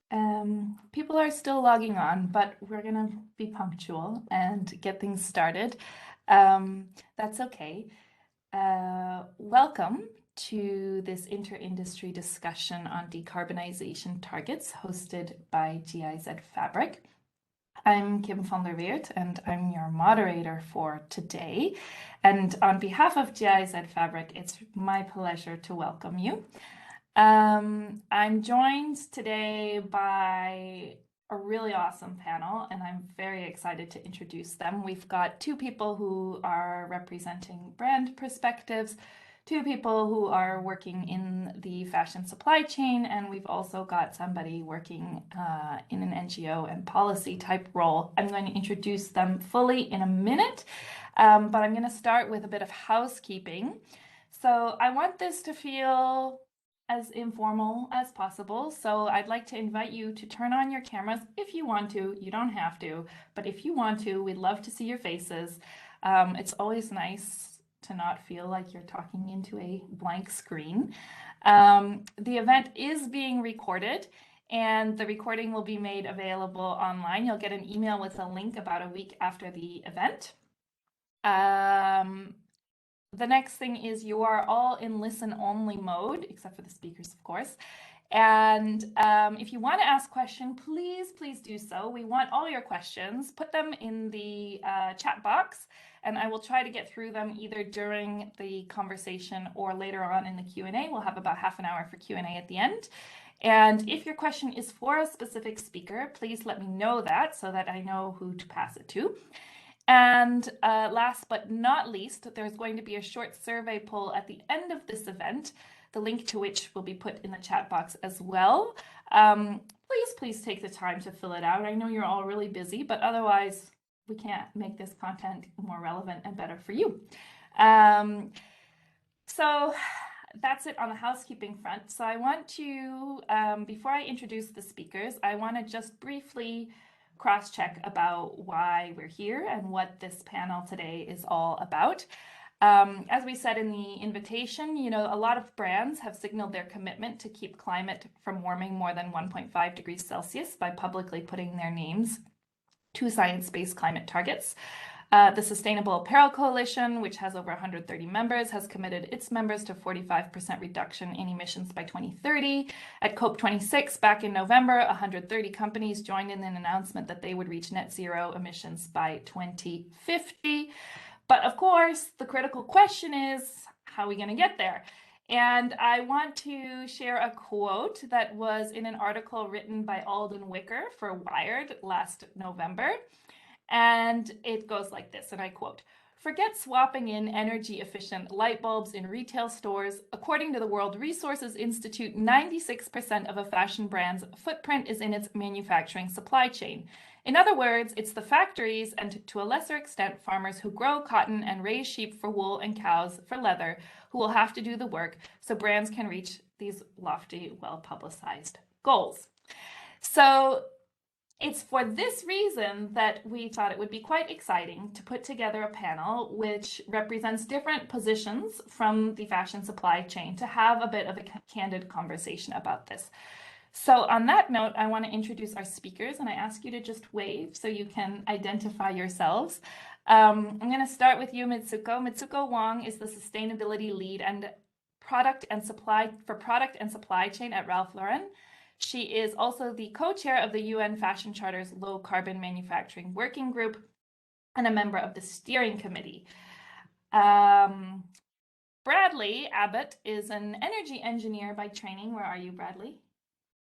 People are still logging on, but we're gonna be punctual and get things started. That's okay. Welcome to this inter-industry discussion on decarbonization targets hosted by GIZ FABRIC. I'm Kim van der Weert and I'm your moderator for today. And on behalf of GIZ FABRIC, it's my pleasure to welcome you. I'm joined today by a really awesome panel, and I'm very excited to introduce them. We've got two people who are representing brand perspectives, two people who are working in the fashion supply chain, and we've also got somebody working in an NGO and policy type role. I'm going to introduce them fully in a minute, but I'm going to start with a bit of housekeeping. So I want this to feel as informal as possible. So I'd like to invite you to turn on your cameras if you want to. You don't have to, but if you want to, we'd love to see your faces. It's always nice to not feel like you're talking into a blank screen. The event is being recorded, and the recording will be made available online. You'll get an email with a link about a week after the event. The next thing is you are all in listen-only mode, except for the speakers, of course. And if you want to ask a question, please do so. We want all your questions. Put them in the chat box, and I will try to get through them either during the conversation or later on in the Q&A. We'll have about half an hour for Q&A at the end. And if your question is for a specific speaker, please let me know that so that I know who to pass it to. And last but not least, there's going to be a short survey poll at the end of this event, the link to which will be put in the chat box as well. Please take the time to fill it out. I know you're all really busy, but otherwise we can't make this content more relevant and better for you. So that's it on the housekeeping front. So I want to, before I introduce the speakers, I want to just briefly cross-check about why we're here and what this panel today is all about. As we said in the invitation, you know, a lot of brands have signaled their commitment to keep climate from warming more than 1.5 degrees Celsius by publicly putting their names to science-based climate targets. The Sustainable Apparel Coalition, which has over 130 members, has committed its members to 45% reduction in emissions by 2030. At COP26 back in November, 130 companies joined in an announcement that they would reach net zero emissions by 2050. But of course, the critical question is, how are we going to get there? And I want to share a quote that was in an article written by Alden Wicker for Wired last November. And it goes like this, and I quote, "Forget swapping in energy-efficient light bulbs in retail stores. According to the World Resources Institute, 96% of a fashion brand's footprint is in its manufacturing supply chain. In other words, it's the factories and, to a lesser extent, farmers who grow cotton and raise sheep for wool and cows for leather who will have to do the work so brands can reach these lofty, well-publicized goals." So it's for this reason that we thought it would be quite exciting to put together a panel which represents different positions from the fashion supply chain to have a bit of a candid conversation about this. So on that note, I want to introduce our speakers, and I ask you to just wave so you can identify yourselves. I'm going to start with you, Mitsuko. Mitsuko Wong is the sustainability lead and product and supply chain at Ralph Lauren. She is also the co-chair of the UN Fashion Charter's Low Carbon Manufacturing Working Group and a member of the steering committee. Bradley Abbott is an energy engineer by training. Where are you, Bradley?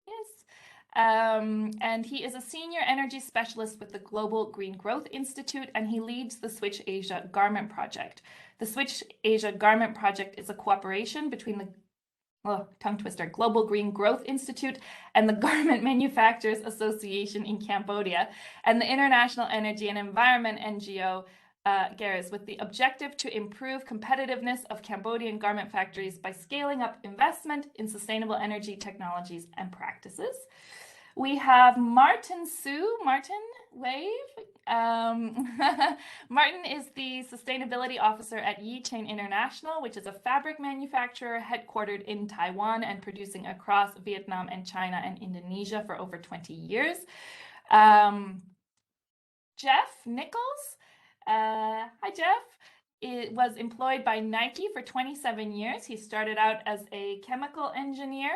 Yes. And he is a senior energy specialist with the Global Green Growth Institute, and he leads the Switch Asia Garment Project. The Switch Asia Garment Project is a cooperation between the Global Green Growth Institute and the Garment Manufacturers Association in Cambodia and the International Energy and Environment NGO GIZ, with the objective to improve competitiveness of Cambodian garment factories by scaling up investment in sustainable energy technologies and practices. We have Martin Su. Martin, wave. Martin is the Sustainability Officer at Yichain International, which is a fabric manufacturer headquartered in Taiwan and producing across Vietnam and China and Indonesia for over 20 years. Jeff Nichols. Hi, Jeff. It was employed by Nike for 27 years. He started out as a chemical engineer,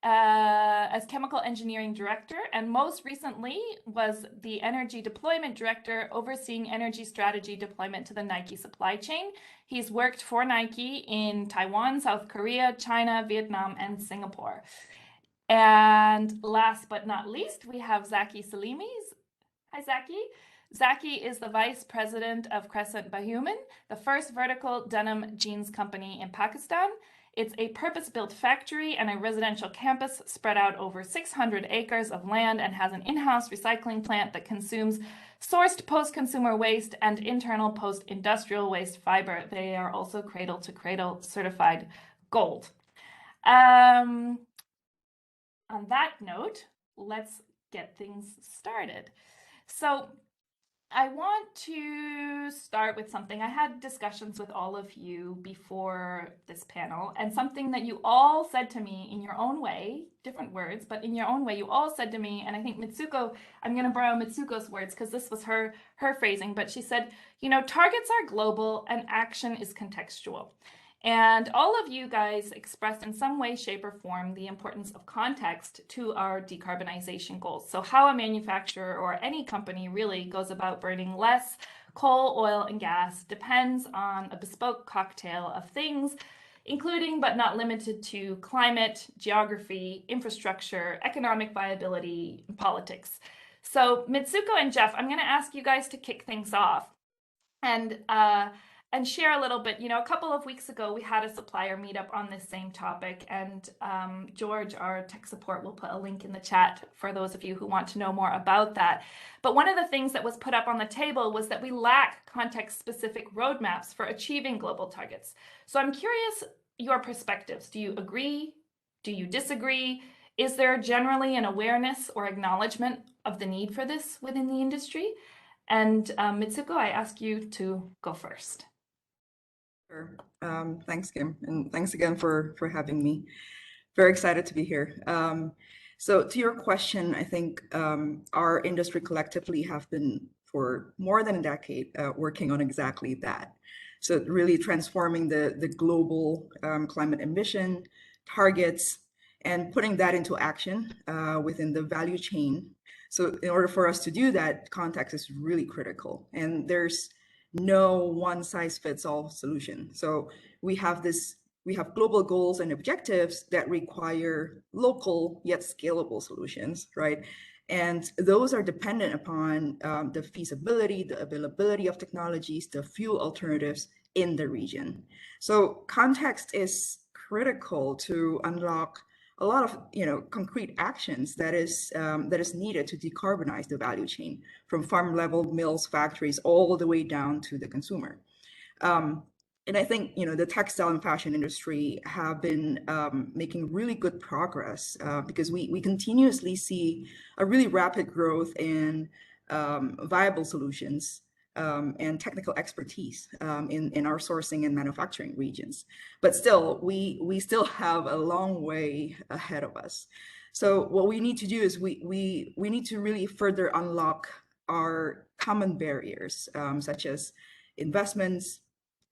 as chemical engineering director, and most recently was the energy deployment director overseeing energy strategy deployment to the Nike supply chain. He's worked for Nike in Taiwan, South Korea, China, Vietnam, and Singapore. And last but not least, we have Zaki Salimi. Hi, Zaki. Zaki is the vice president of Crescent Bahuman, the first vertical denim jeans company in Pakistan. It's a purpose-built factory and a residential campus spread out over 600 acres of land and has an in-house recycling plant that consumes sourced post-consumer waste and internal post-industrial waste fiber. They are also Cradle to Cradle certified gold. On that note, let's get things started. So I want to start with something. I had discussions with all of you before this panel, and something that you all said to me in your own way, different words, but in your own way, you all said to me, and I think Mitsuko, I'm going to borrow Mitsuko's words because this was her phrasing, but she said, you know, targets are global and action is contextual. And all of you guys expressed in some way, shape, or form the importance of context to our decarbonization goals. So how a manufacturer or any company really goes about burning less coal, oil, and gas depends on a bespoke cocktail of things, including but not limited to climate, geography, infrastructure, economic viability, and politics. So Mitsuko and Jeff, I'm going to ask you guys to kick things off and share a little bit. You know, a couple of weeks ago, we had a supplier meetup on this same topic, and George, our tech support, will put a link in the chat for those of you who want to know more about that. But one of the things that was put up on the table was that we lack context-specific roadmaps for achieving global targets. So I'm curious your perspectives. Do you agree? Do you disagree? Is there generally an awareness or acknowledgement of the need for this within the industry? And Mitsuko, I ask you to go first. Sure. Thanks, Kim, and thanks again for having me. Very excited to be here. So to your question, I think our industry collectively have been for more than a decade working on exactly that. So really transforming the global climate ambition targets and putting that into action within the value chain. So in order for us to do that, context is really critical, and there's no one size fits all solution. So we have global goals and objectives that require local yet scalable solutions, right? And those are dependent upon the feasibility, the availability of technologies, the fuel alternatives in the region. So context is critical to unlock a lot of concrete actions that is needed to decarbonize the value chain from farm level mills, factories, all the way down to the consumer. And I think the textile and fashion industry have been making really good progress because we continuously see a really rapid growth in viable solutions and technical expertise in our sourcing and manufacturing regions. But still, we still have a long way ahead of us. So what we need to do is we need to really further unlock our common barriers, such as investments,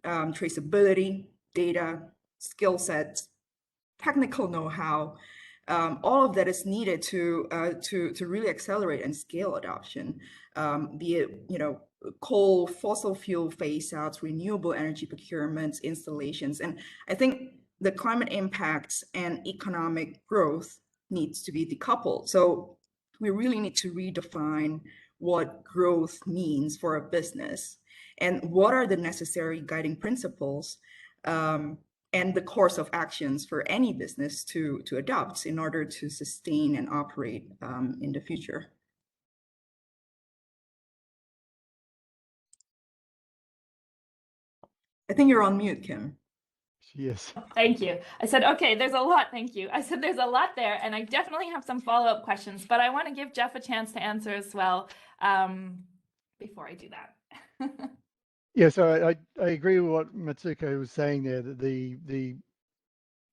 traceability, data, skill sets, technical know-how. All of that is needed to really accelerate and scale adoption, be it coal, fossil fuel phase outs, renewable energy procurements, installations. And I think the climate impacts and economic growth needs to be decoupled. So we really need to redefine what growth means for a business and what are the necessary guiding principles and the course of actions for any business to adopt in order to sustain and operate in the future. I think you're on mute, Kim. Yes. Thank you. I said, okay, there's a lot. Thank you. I said, there's a lot there, and I definitely have some follow-up questions, but I want to give Jeff a chance to answer as well before I do that. Yeah, so I agree with what Matsuko was saying there, that the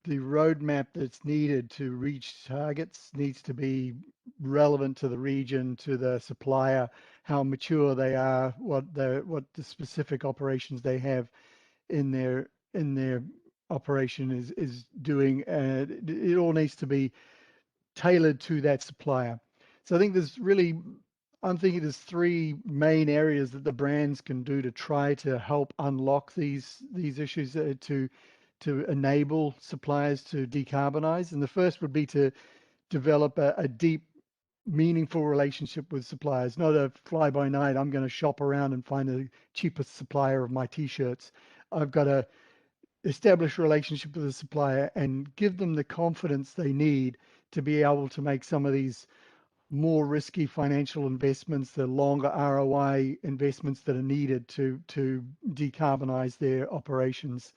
roadmap that's needed to reach targets needs to be relevant to the region, to the supplier, how mature they are, what the specific operations they have in their operation is doing. It all needs to be tailored to that supplier. So I think I'm thinking there's three main areas that the brands can do to try to help unlock these issues, to enable suppliers to decarbonize. And the first would be to develop a deep, meaningful relationship with suppliers, not a fly by night. I'm going to shop around and find the cheapest supplier of my t-shirts. I've got to establish a relationship with the supplier and give them the confidence they need to be able to make some of these more risky financial investments, the longer ROI investments that are needed to decarbonize their operations.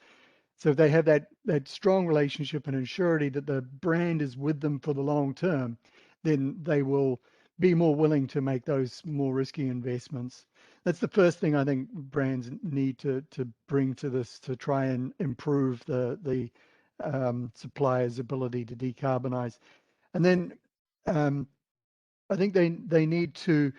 So if they have that strong relationship and surety that the brand is with them for the long term, then they will be more willing to make those more risky investments. That's the first thing I think brands need to bring to this, to try and improve the supplier's ability to decarbonize. And then I think they need to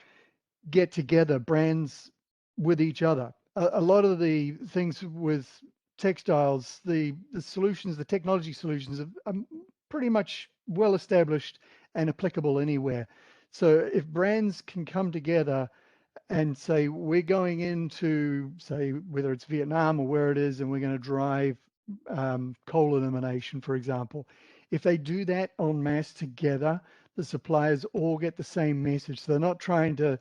get together, brands with each other. A lot of the things with textiles, the solutions, the technology solutions are pretty much well established and applicable anywhere. So if brands can come together and say, we're going into, say, whether it's Vietnam or where it is, and we're going to drive coal elimination, for example. If they do that en masse together, the suppliers all get the same message. So they're not trying to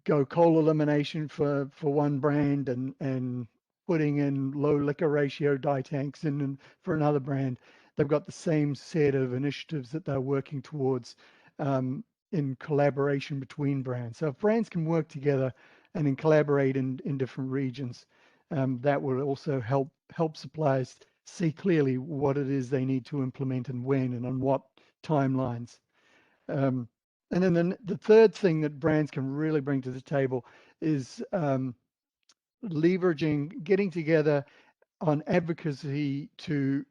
go coal elimination for one brand and putting in low liquor ratio dye tanks in for another brand. They've got the same set of initiatives that they're working towards in collaboration between brands. So if brands can work together and then collaborate in different regions, that will also help suppliers see clearly what it is they need to implement and when and on what timelines. Um, and then the third thing that brands can really bring to the table is leveraging, getting together on advocacy to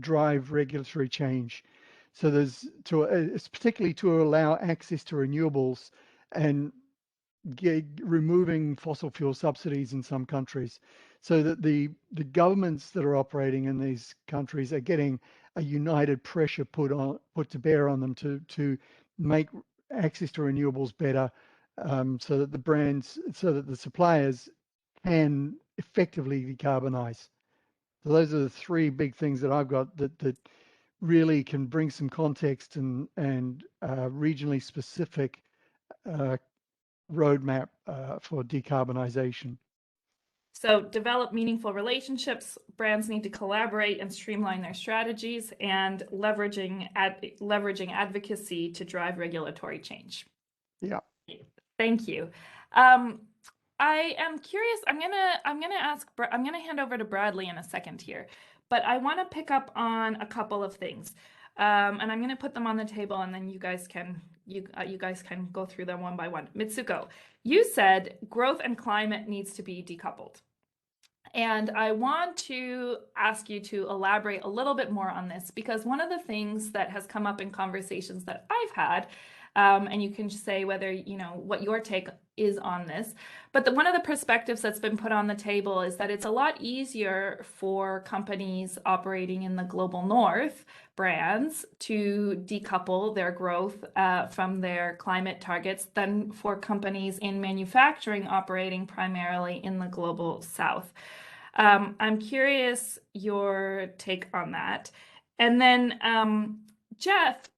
drive regulatory change. So it's particularly to allow access to renewables and removing fossil fuel subsidies in some countries, so that the governments that are operating in these countries are getting a united pressure put to bear on them to make access to renewables better, so that the suppliers can effectively decarbonize. So those are the three big things that I've got that really can bring some context and regionally specific roadmap for decarbonization. So develop meaningful relationships. Brands need to collaborate and streamline their strategies, and leveraging advocacy to drive regulatory change. Yeah. Thank you. I am curious. I'm gonna hand over to Bradley in a second here, but I want to pick up on a couple of things, and I'm gonna put them on the table, and then you guys can go through them one by one. Mitsuko, you said growth and climate needs to be decoupled. And I want to ask you to elaborate a little bit more on this, because one of the things that has come up in conversations that I've had, and you can say whether you know what your take is on this, but one of the perspectives that's been put on the table is that it's a lot easier for companies operating in the global north, brands, to decouple their growth from their climate targets than for companies in manufacturing operating primarily in the global south. I'm curious your take on that. And then Jeff,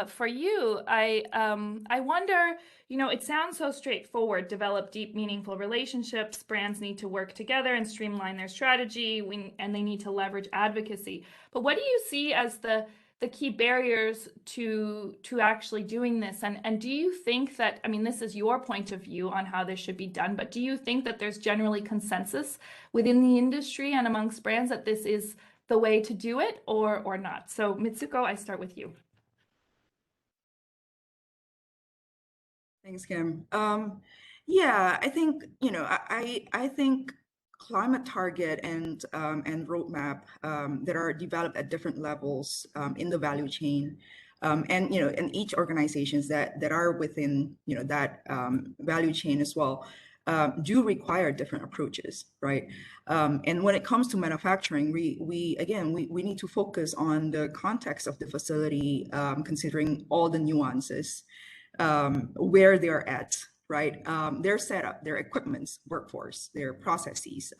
for you, I wonder, you know, it sounds so straightforward. Develop deep, meaningful relationships. Brands need to work together and streamline their strategy, and they need to leverage advocacy. But what do you see as the the key barriers to actually doing this? And do you think that, I mean, this is your point of view on how this should be done, but do you think that there's generally consensus within the industry and amongst brands that this is the way to do it, or not? So Mitsuko, I start with you. Thanks, Kim. Yeah, I think, I think climate target and roadmap that are developed at different levels in the value chain, and and each organizations that are within that value chain as well, do require different approaches, right? And when it comes to manufacturing, we again we need to focus on the context of the facility, considering all the nuances, where they're at, right? Their setup, their equipments, workforce, their processes,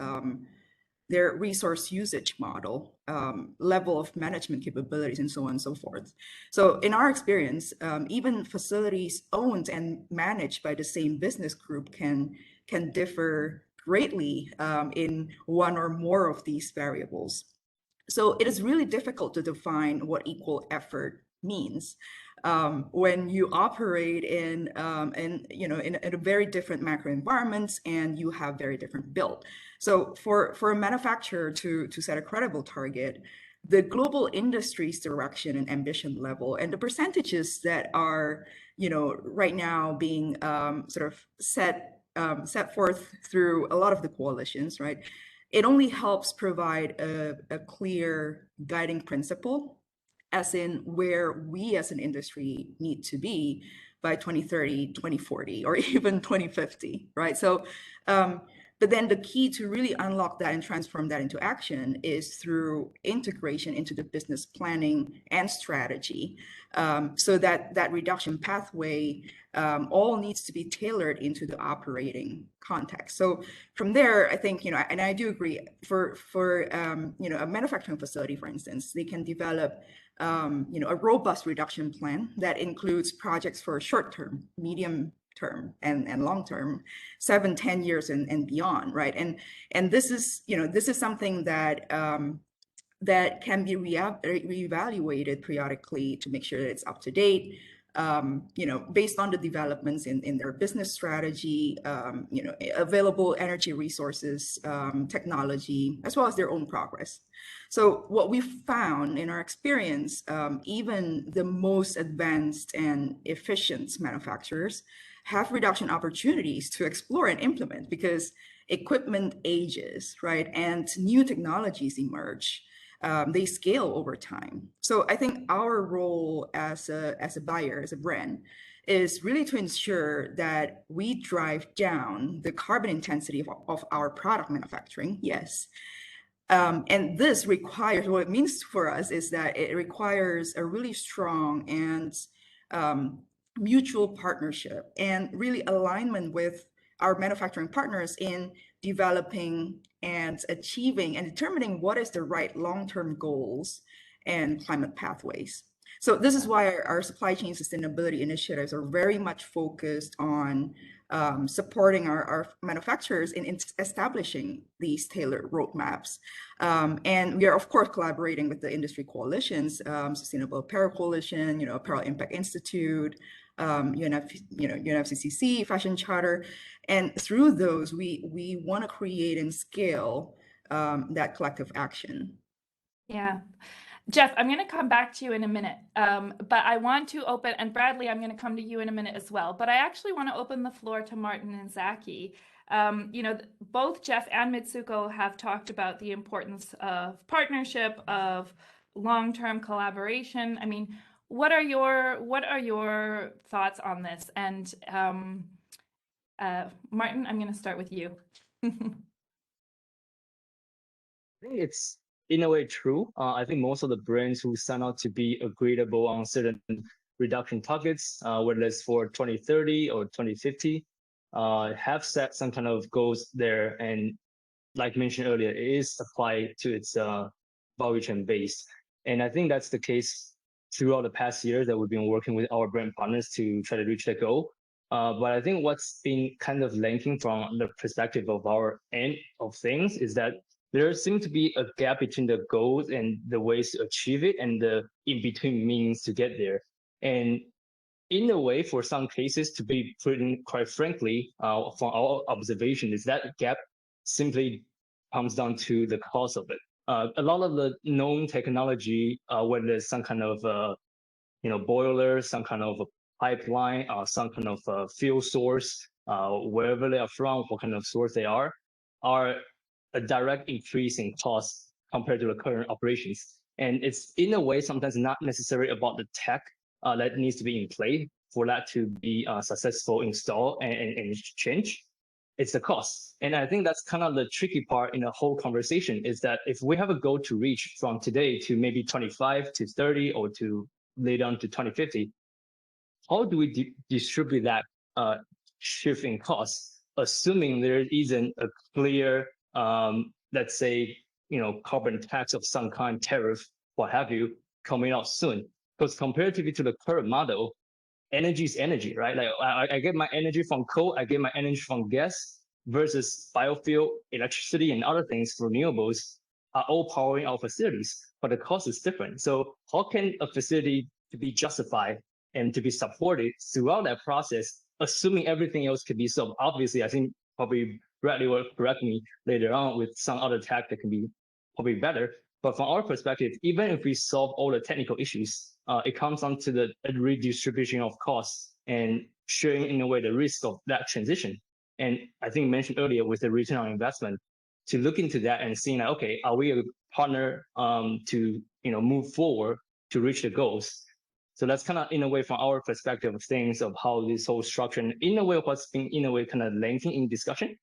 their resource usage model, level of management capabilities, and so on and so forth. So in our experience, even facilities owned and managed by the same business group can differ greatly in one or more of these variables. So it is really difficult to define what equal effort means when you operate in a very different macro environments and you have very different build. So for a manufacturer to set a credible target, the global industry's direction and ambition level and the percentages that are right now being sort of set forth through a lot of the coalitions, right? It only helps provide a clear guiding principle, as in where we as an industry need to be by 2030, 2040, or even 2050, right? So, but then the key to really unlock that and transform that into action is through integration into the business planning and strategy, so that reduction pathway all needs to be tailored into the operating context. So from there, I think, and I do agree, for a manufacturing facility, for instance, they can develop a robust reduction plan that includes projects for short term, medium term, and long term, 7-10 years and beyond, right? And this is something that that can be reevaluated periodically to make sure that it's up to date, based on the developments in their business strategy, available energy resources, technology, as well as their own progress. So what we found in our experience, even the most advanced and efficient manufacturers have reduction opportunities to explore and implement because equipment ages, right? And new technologies emerge. They scale over time. So I think our role as a buyer, as a brand, is really to ensure that we drive down the carbon intensity of our product manufacturing, yes. And this requires, what it means for us is that it requires a really strong and mutual partnership and really alignment with our manufacturing partners in developing and achieving and determining what is the right long-term goals and climate pathways. So this is why our supply chain sustainability initiatives are very much focused on supporting our manufacturers in establishing these tailored roadmaps. And we are, of course, collaborating with the industry coalitions, Sustainable Apparel Coalition, Apparel Impact Institute, UNFCCC, Fashion Charter. And through those, we want to create and scale that collective action. Yeah. Jeff, I'm going to come back to you in a minute, but I want to open, and Bradley, I'm going to come to you in a minute as well, but I actually want to open the floor to Martin and Zaki. Both Jeff and Mitsuko have talked about the importance of partnership, of long-term collaboration. I mean, what are your thoughts on this? And Martin, I'm going to start with you. I think it's in a way true. I think most of the brands who sign out to be agreeable on certain reduction targets, whether it's for 2030 or 2050, have set some kind of goals there. And like mentioned earlier, it is applied to its value chain base. And I think that's the case throughout the past year that we've been working with our brand partners to try to reach that goal. But I think what's been kind of lacking from the perspective of our end of things is that there seems to be a gap between the goals and the ways to achieve it and the in-between means to get there. And in a way, for some cases, to be pretty, quite frankly, from our observation, is that gap simply comes down to the cost of it. A lot of the known technology, whether it's some kind of boiler, some kind of a pipeline, some kind of fuel source, wherever they are from, what kind of source they are a direct increase in cost compared to the current operations. And it's in a way sometimes not necessarily about the tech that needs to be in play for that to be successful install and change. It's the cost. And I think that's kind of the tricky part in the whole conversation is that if we have a goal to reach from today to maybe 25 to 30 or to later on to 2050, how do we distribute that shift in costs, assuming there isn't a clear, let's say, carbon tax of some kind, tariff, what have you, coming out soon? Because comparatively to the current model, energy is energy, right? Like I get my energy from coal, I get my energy from gas, versus biofuel, electricity, and other things, renewables, are all powering our facilities, but the cost is different. So how can a facility to be justified and to be supported throughout that process, assuming everything else could be solved? Obviously, I think probably Bradley will correct me later on with some other tech that can be probably better. But from our perspective, even if we solve all the technical issues, it comes down to the redistribution of costs and sharing in a way the risk of that transition. And I think mentioned earlier with the return on investment, to look into that and seeing, like, okay, are we a partner to move forward to reach the goals? So that's kind of in a way from our perspective of things of how this whole structure, and in a way what's been in a way kind of lengthy in discussion,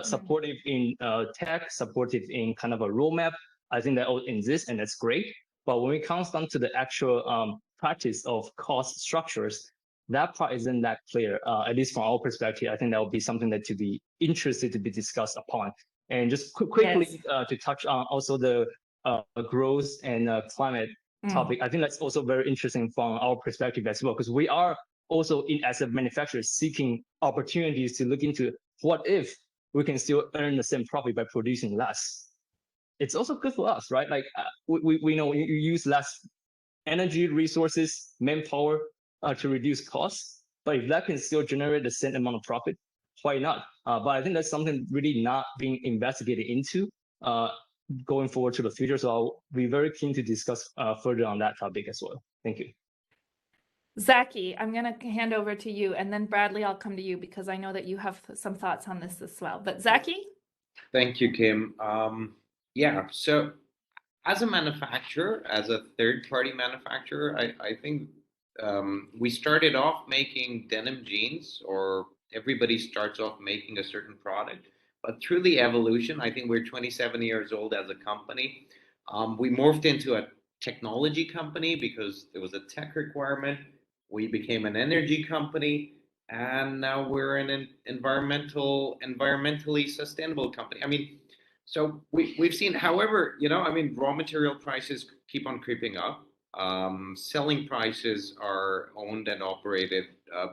supportive in tech, supportive in kind of a roadmap. I think that all exists and that's great. But when it comes down to the actual practice of cost structures, that part isn't that clear, at least from our perspective. I think that would be something that to be interested to be discussed upon. And just quickly to touch on also the growth and climate topic, I think that's also very interesting from our perspective as well, because we are also as a manufacturer seeking opportunities to look into what if we can still earn the same profit by producing less. It's also good for us, right? Like we know you use less energy, resources, manpower to reduce costs, but if that can still generate the same amount of profit, why not? But I think that's something really not being investigated into going forward to the future. So I'll be very keen to discuss further on that topic as well. Thank you. Zaki, I'm going to hand over to you, and then Bradley, I'll come to you because I know that you have some thoughts on this as well. But Zaki? Thank you, Kim. Yeah, so as a manufacturer, as a third-party manufacturer, I think we started off making denim jeans, or everybody starts off making a certain product. But through the evolution, I think we're 27 years old as a company. We morphed into a technology company because there was a tech requirement. We became an energy company, and now we're an environmentally sustainable company. I mean, so we've seen, however, raw material prices keep on creeping up. Selling prices are owned and operated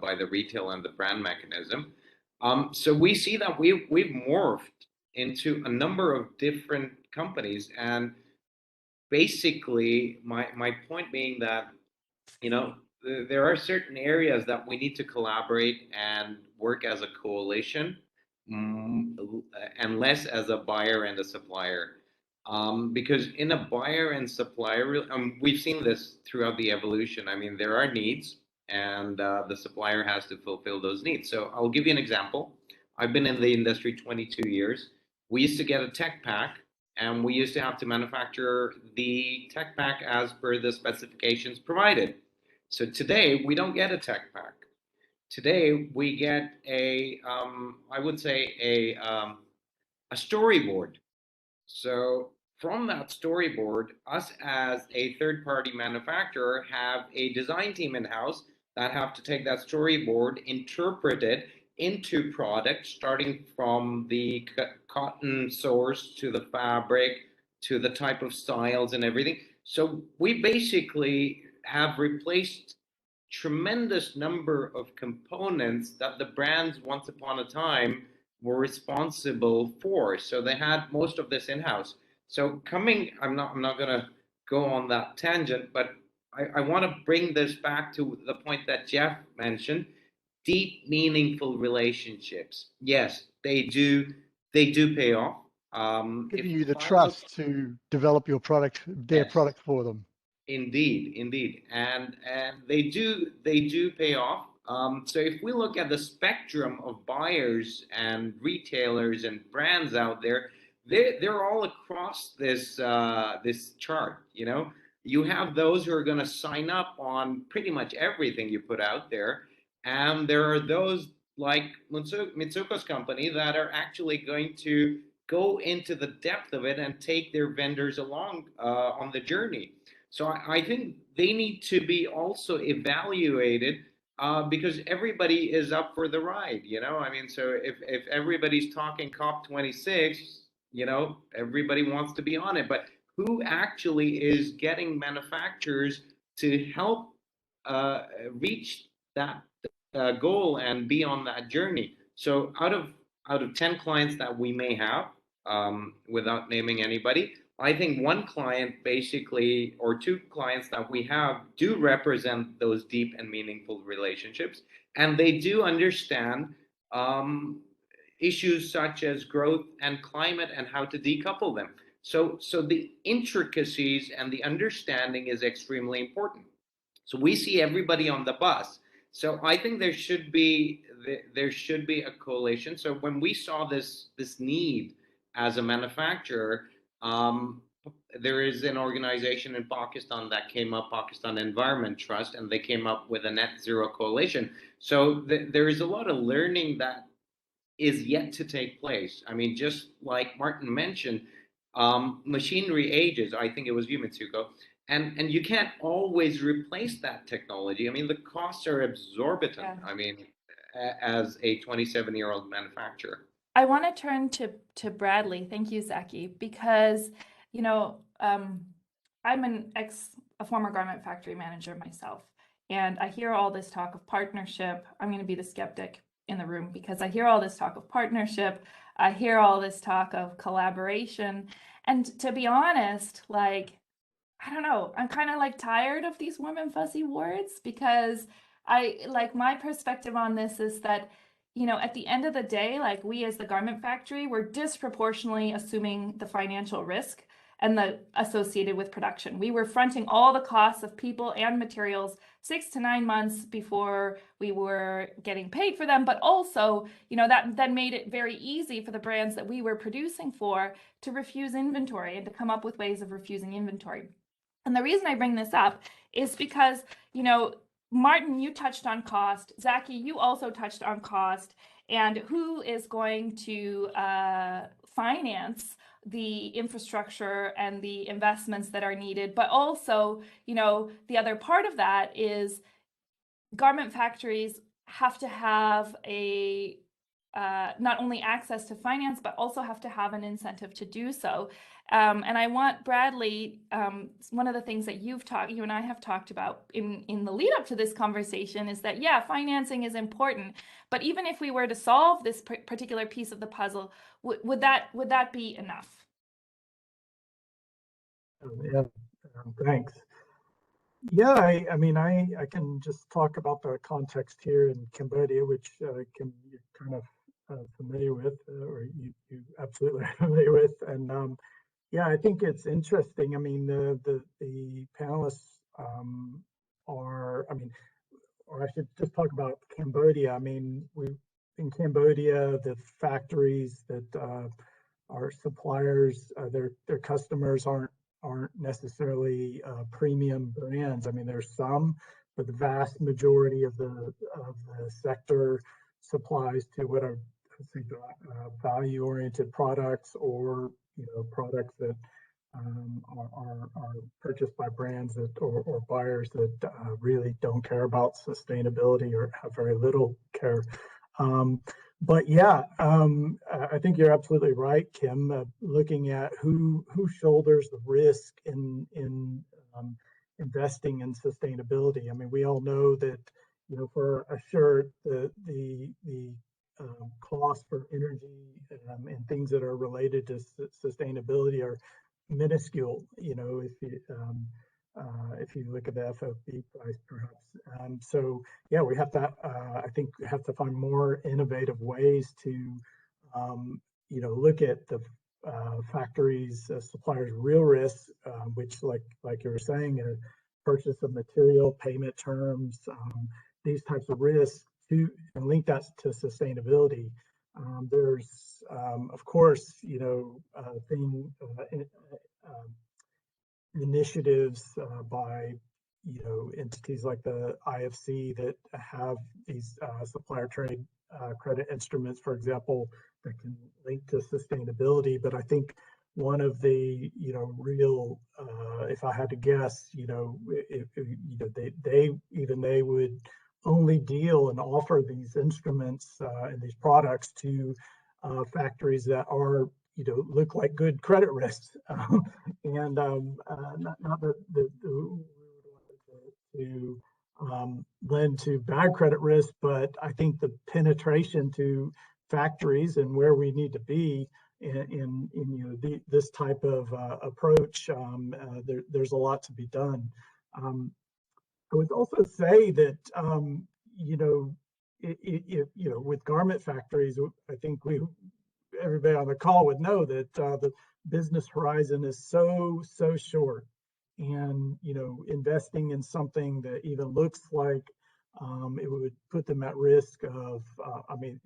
by the retail and the brand mechanism. So we see that we've morphed into a number of different companies, and basically my point being that there are certain areas that we need to collaborate and work as a coalition, and less as a buyer and a supplier. Because in a buyer and supplier, we've seen this throughout the evolution. I mean, there are needs, and the supplier has to fulfill those needs. So I'll give you an example. I've been in the industry 22 years. We used to get a tech pack, and we used to have to manufacture the tech pack as per the specifications provided. So today we don't get a tech pack. Today we get I would say a storyboard. So from that storyboard, us as a third-party manufacturer have a design team in-house that have to take that storyboard, interpret it into product, starting from the cotton source to the fabric to the type of styles and everything. So we basically have replaced tremendous number of components that the brands once upon a time were responsible for. So they had most of this in-house. So I'm not gonna go on that tangent, but I want to bring this back to the point that Jeff mentioned: deep, meaningful relationships. Yes, they do pay off. Giving If you the I look, trust to develop your product, their yes, product for them. indeed, and they do pay off. So if we look at the spectrum of buyers and retailers and brands out there, they're all across this chart. You know, you have those who are going to sign up on pretty much everything you put out there, and there are those like Mitsuko's company that are actually going to go into the depth of it and take their vendors along on the journey. So I think they need to be also evaluated because everybody is up for the ride, you know? I mean, so if everybody's talking COP26, you know, everybody wants to be on it, but who actually is getting manufacturers to help reach that goal and be on that journey? So out of 10 clients that we may have, without naming anybody, I think one client basically, or two clients that we have, do represent those deep and meaningful relationships, and they do understand issues such as growth and climate and how to decouple them. So the intricacies and the understanding is extremely important. So we see everybody on the bus. So I think there should be a coalition. So when we saw this need as a manufacturer, there is an organization in Pakistan that came up, Pakistan Environment Trust, and they came up with a net zero coalition. So there is a lot of learning that is yet to take place. I mean, just like Martin mentioned, machinery ages. I think it was you, Mitsuko, and you can't always replace that technology. I mean, the costs are exorbitant. Yeah. I mean, as a 27-year-old manufacturer. I want to turn to Bradley. Thank you, Zaki, because I'm a former garment factory manager myself, and I hear all this talk of partnership. I'm going to be the skeptic in the room because I hear all this talk of partnership. I hear all this talk of collaboration, and to be honest, like, I don't know, I'm kind of like tired of these warm and fuzzy words because my perspective on this is that, at the end of the day, like, we as the garment factory, we're disproportionately assuming the financial risk and the associated with production. We were fronting all the costs of people and materials 6 to 9 months before we were getting paid for them, but also, that then made it very easy for the brands that we were producing for to refuse inventory and to come up with ways of refusing inventory. And the reason I bring this up is because, Martin, you touched on cost. Zaki, you also touched on cost. And who is going to finance the infrastructure and the investments that are needed? But also, the other part of that is garment factories have to have not only access to finance, but also have to have an incentive to do so. And I want Bradley, one of the things that you and I have talked about in the lead up to this conversation is that, yeah, financing is important, but even if we were to solve this particular piece of the puzzle, would that be enough? Yeah, thanks. Yeah, I mean, I can just talk about the context here in Cambodia, which you're kind of familiar with, or you absolutely are familiar with. And yeah, I think it's interesting. I mean, the panelists or I should just talk about Cambodia. I mean, in Cambodia, the factories that our suppliers, their customers aren't necessarily premium brands. I mean, there's some, but the vast majority of the sector supplies to what are value-oriented products, or products that are purchased by brands that or buyers that really don't care about sustainability or have very little care. But yeah, I think you're absolutely right, Kim. Looking at who shoulders the risk in investing in sustainability. I mean, we all know that for a shirt, the costs for energy and things that are related to sustainability are minuscule. You know, if you look at the FOB price, perhaps. So yeah, we have to. I think we have to find more innovative ways to, you know, look at the factories, suppliers' real risks, which, like you were saying, purchase of material, payment terms, these types of risks, to and link that to sustainability. There's, of course, you know, initiatives by, you know, entities like the IFC that have these supplier trade credit instruments, for example, that can link to sustainability. But I think one of the, you know, real, if I had to guess, you know, if you know, they would only deal and offer these instruments and these products to factories that are, you know, look like good credit risks, and not that we would want to lend to bad credit risk, but I think the penetration to factories and where we need to be in you know, this type of approach, there's a lot to be done. I would also say that, you know, you know, with garment factories, I think everybody on the call would know that the business horizon is so short, and, you know, investing in something that even looks like it would put them at risk of, I mean,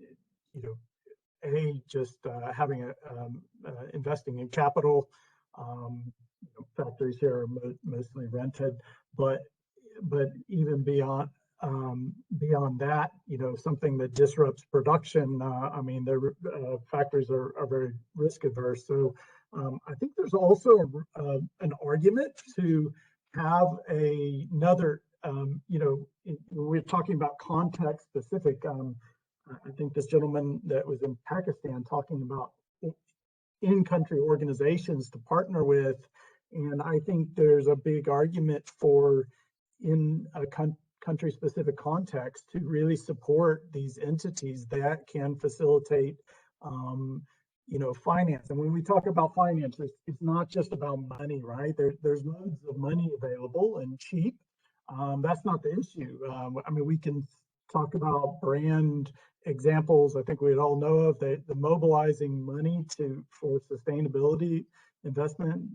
you know, just having investing in capital. You know, factories here are mostly rented, but even beyond that, you know, something that disrupts production. I mean, their factories are very risk averse. So I think there's also an argument to have another, you know, we're talking about context specific. I think this gentleman that was in Pakistan talking about in-country organizations to partner with, and I think there's a big argument for, in a country-specific context, to really support these entities that can facilitate, you know, finance. And when we talk about finance, it's not just about money, right? There's loads of money available and cheap. That's not the issue. I mean, we can talk about brand examples. I think we'd all know of the mobilizing money for sustainability investment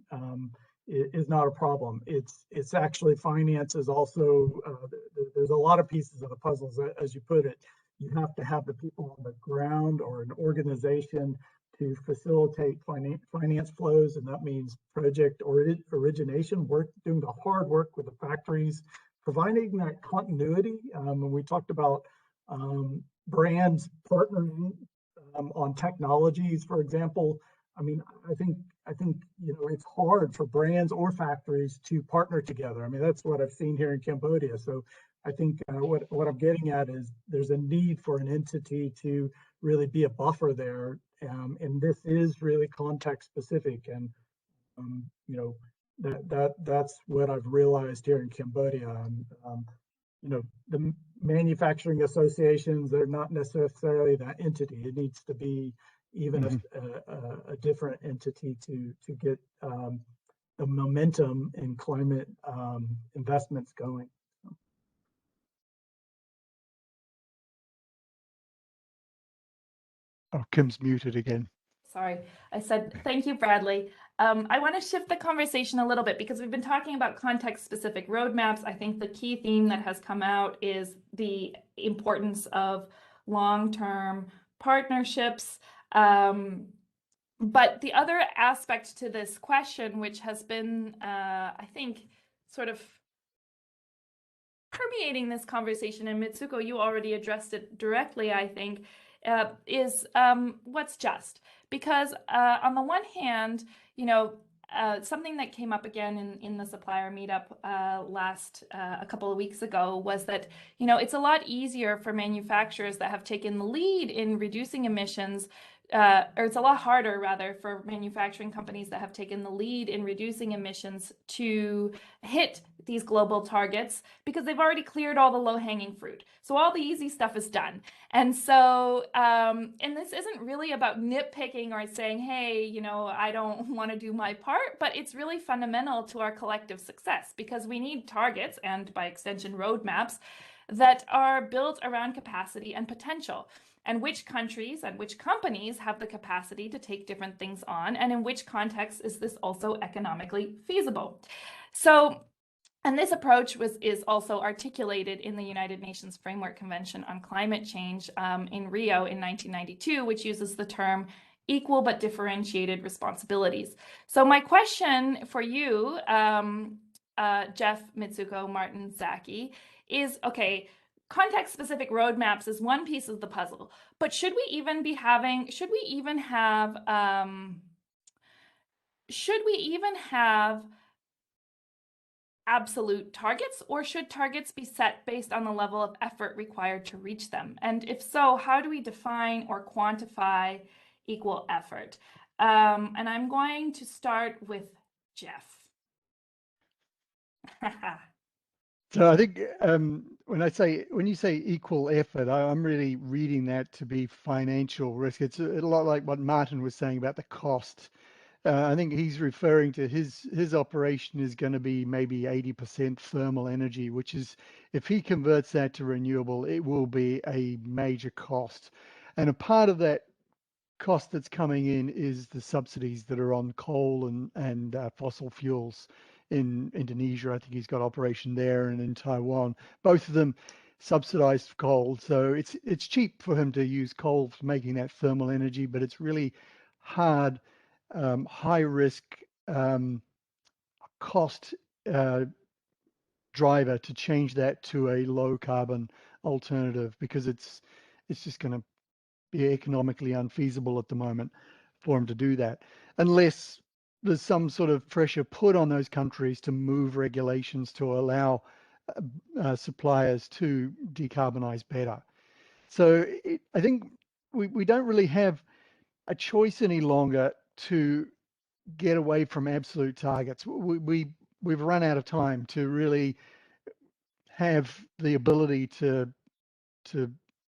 is not a problem. It's actually finance is also, there's a lot of pieces of the puzzles, as you put it. You have to have the people on the ground or an organization to facilitate finance flows, and that means project or origination work, doing the hard work with the factories, providing that continuity. When we talked about brands partnering on technologies, for example, I mean, I think you know, it's hard for brands or factories to partner together. I mean, that's what I've seen here in Cambodia. So I think what I'm getting at is there's a need for an entity to really be a buffer there, and this is really context specific. And you know, that's what I've realized here in Cambodia. You know, the manufacturing associations, they're not necessarily that entity. It needs to be even a different entity to get the momentum in climate investments going. Oh, Kim's muted again. Sorry, I said thank you, Bradley. I want to shift the conversation a little bit because we've been talking about context-specific roadmaps. I think the key theme that has come out is the importance of long-term partnerships. But the other aspect to this question, which has been, I think, sort of permeating this conversation, and Mitsuko, you already addressed it directly, I think, is what's just. Because on the one hand, you know, something that came up again in the supplier meetup a couple of weeks ago was that, you know, it's a lot easier for manufacturers that have taken the lead in reducing emissions or it's a lot harder rather for manufacturing companies that have taken the lead in reducing emissions to hit these global targets because they've already cleared all the low-hanging fruit. So all the easy stuff is done. And so, and this isn't really about nitpicking or saying, hey, you know, I don't want to do my part, but it's really fundamental to our collective success because we need targets and by extension roadmaps that are built around capacity and potential, and which countries and which companies have the capacity to take different things on, and in which context is this also economically feasible. So, and this approach is also articulated in the United Nations Framework Convention on Climate Change in Rio in 1992, which uses the term equal but differentiated responsibilities. So my question for you, Jeff, Mitsuko, Martin, Zaki, is, okay, context-specific roadmaps is one piece of the puzzle, but should we even have absolute targets, or should targets be set based on the level of effort required to reach them? And if so, how do we define or quantify equal effort? And I'm going to start with Jeff. So I think when you say equal effort, I'm really reading that to be financial risk. It's a lot like what Martin was saying about the cost. I think he's referring to his operation is going to be maybe 80% thermal energy, which is, if he converts that to renewable, it will be a major cost. And a part of that cost that's coming in is the subsidies that are on coal and fossil fuels in Indonesia. I think he's got operation there, and in Taiwan, both of them subsidized coal. So it's cheap for him to use coal for making that thermal energy, but it's really hard, high risk, cost driver to change that to a low carbon alternative, because it's just going to be economically unfeasible at the moment for him to do that, unless there's some sort of pressure put on those countries to move regulations to allow suppliers to decarbonize better. So I think we don't really have a choice any longer to get away from absolute targets. We've run out of time to really have the ability to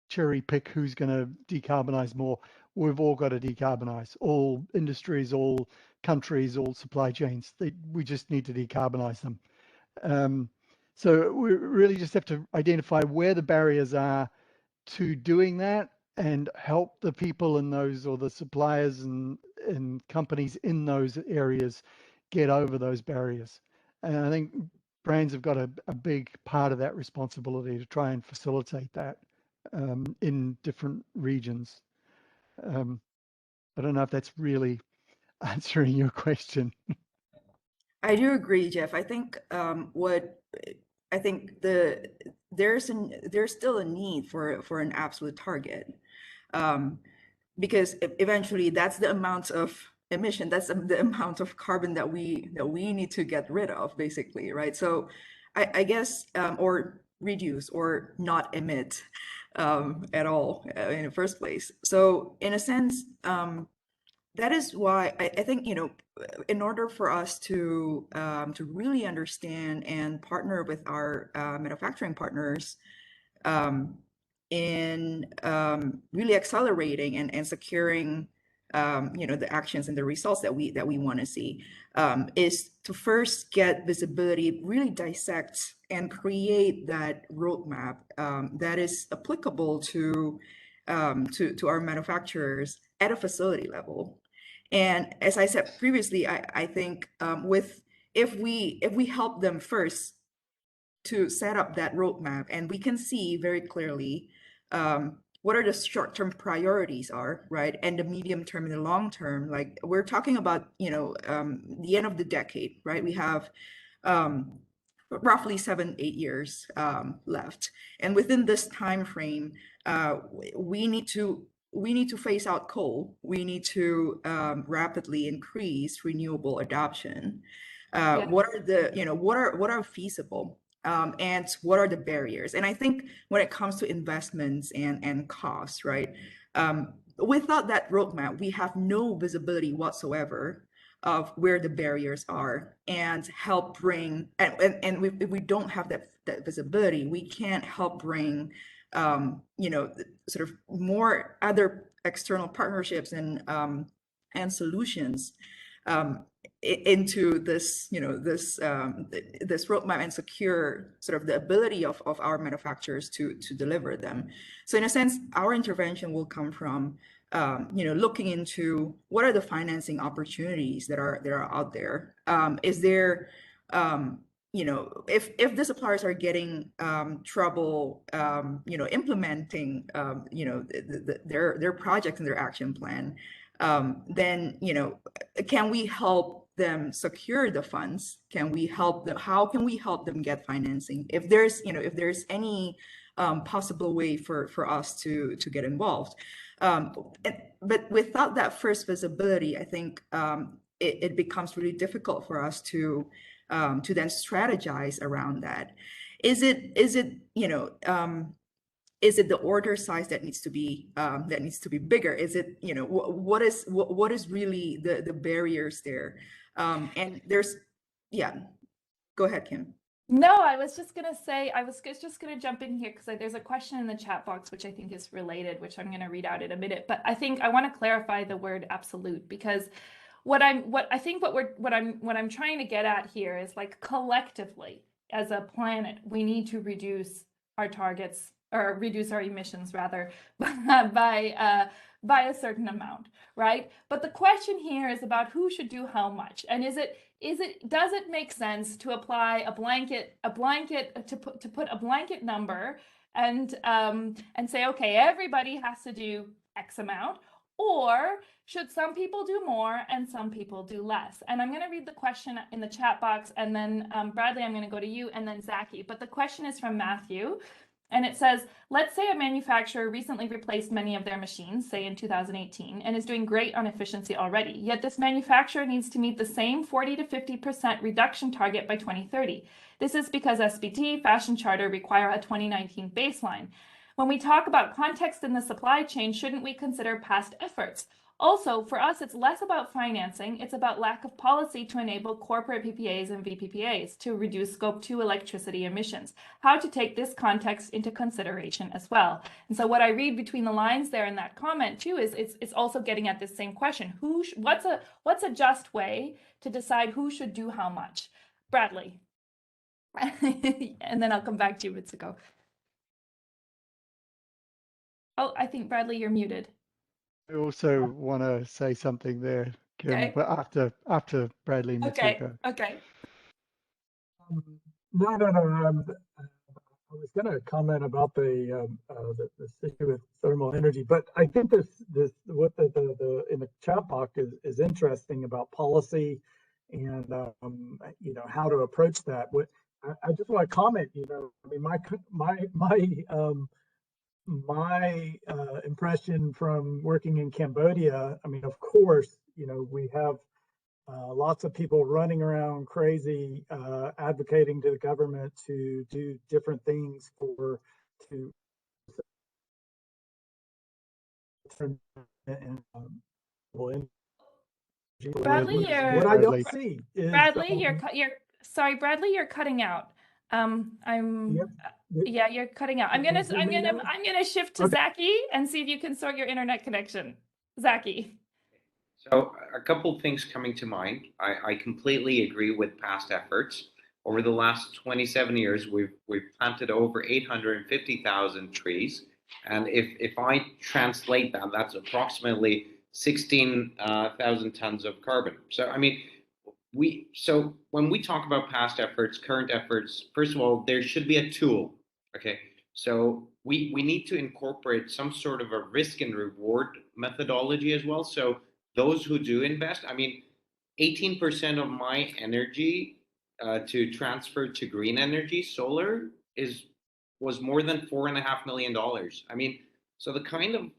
cherry pick who's going to decarbonize more. We've all got to decarbonize. All industries, all countries, all supply chains. We just need to decarbonize them. So we really just have to identify where the barriers are to doing that and help the people in those, or the suppliers and companies in those areas, get over those barriers. And I think brands have got a big part of that responsibility to try and facilitate that in different regions. I don't know if that's really answering your question. I do agree, Jeff. I think there's still a need for an absolute target, because eventually that's the amount of emission, that's the amount of carbon that we need to get rid of, basically, right? So I guess or reduce or not emit at all in the first place. So in a sense, that is why I think, you know, in order for us to really understand and partner with our manufacturing partners in really accelerating and securing you know, the actions and the results that we want to see, is to first get visibility, really dissect and create that roadmap that is applicable to our manufacturers at a facility level. And as I said previously, I think if we help them first to set up that roadmap, and we can see very clearly what are the short-term priorities are, right? And the medium term and the long term, like we're talking about, you know, the end of the decade, right? We have roughly 7-8 years left. And within this time frame, we need to phase out coal. We need to rapidly increase renewable adoption. What are the, you know, what are feasible? And what are the barriers? And I think when it comes to investments and costs, right? without that roadmap, we have no visibility whatsoever of where the barriers are and help bring, and if we don't have that visibility, we can't help bring, you know, sort of more other external partnerships and solutions into this, you know, this roadmap and secure sort of the ability of our manufacturers to deliver them. So in a sense, our intervention will come from, you know, looking into what are the financing opportunities that are out there. Is there, you know, if the suppliers are getting trouble, you know, implementing, you know, their projects and their action plan, then, you know, can we help them secure the funds? Can we help them? How can we help them get financing? If there's, you know, if there's any possible way for us to get involved. But without that first visibility, I think it becomes really difficult for us to then strategize around that. Is it you know, is it the order size that needs to be bigger? Is it, you know, what is really the barriers there? And there's, yeah, go ahead, Kim. No, I was just gonna say, I was just gonna jump in here because there's a question in the chat box which I think is related, which I'm gonna read out in a minute. But I think I want to clarify the word absolute, because what I'm trying to get at here is, like, collectively as a planet, we need to reduce our targets, or reduce our emissions rather, by a certain amount, right? But the question here is about who should do how much, and does it make sense to apply to put a blanket number and say, okay, everybody has to do X amount, or should some people do more and some people do less? And I'm going to read the question in the chat box, and then Bradley, I'm going to go to you, and then Zaki. But the question is from Matthew. And it says, let's say a manufacturer recently replaced many of their machines, say in 2018, and is doing great on efficiency already. Yet this manufacturer needs to meet the same 40 to 50% reduction target by 2030. This is because SBT, Fashion Charter require a 2019 baseline. When we talk about context in the supply chain, shouldn't we consider past efforts? Also, for us, it's less about financing. It's about lack of policy to enable corporate PPAs and VPPAs to reduce Scope 2 electricity emissions. How to take this context into consideration as well. And so what I read between the lines there in that comment too is it's also getting at this same question. What's a just way to decide who should do how much? Bradley. And then I'll come back to you, Mitsuko. Oh, I think, Bradley, you're muted. I also want to say something there, Kim, Okay. but after Bradley and Mitsuko. Okay. No. I was going to comment about the issue with thermal energy, but I think what the in the chat box is interesting about policy and you know, how to approach that. I just want to comment. You know, I mean, my impression from working in Cambodia, I mean, of course, you know, we have lots of people running around crazy, advocating to the government to do different things to turn and Bradley, what I don't see is Bradley, Bradley, you're cutting out. Yeah, you're cutting out. I'm gonna shift to Zaki and see if you can sort your internet connection. Zaki. So a couple of things coming to mind. I completely agree with past efforts. Over the last 27 years, we've planted over 850,000 trees, and if I translate that, that's approximately 16,000 tons of carbon. So I mean, so when we talk about past efforts, current efforts, first of all, there should be a tool. Okay, so we need to incorporate some sort of a risk and reward methodology as well. So those who do invest, I mean, 18% of my energy to transfer to green energy, solar, was more than $4.5 million. I mean, so the kind of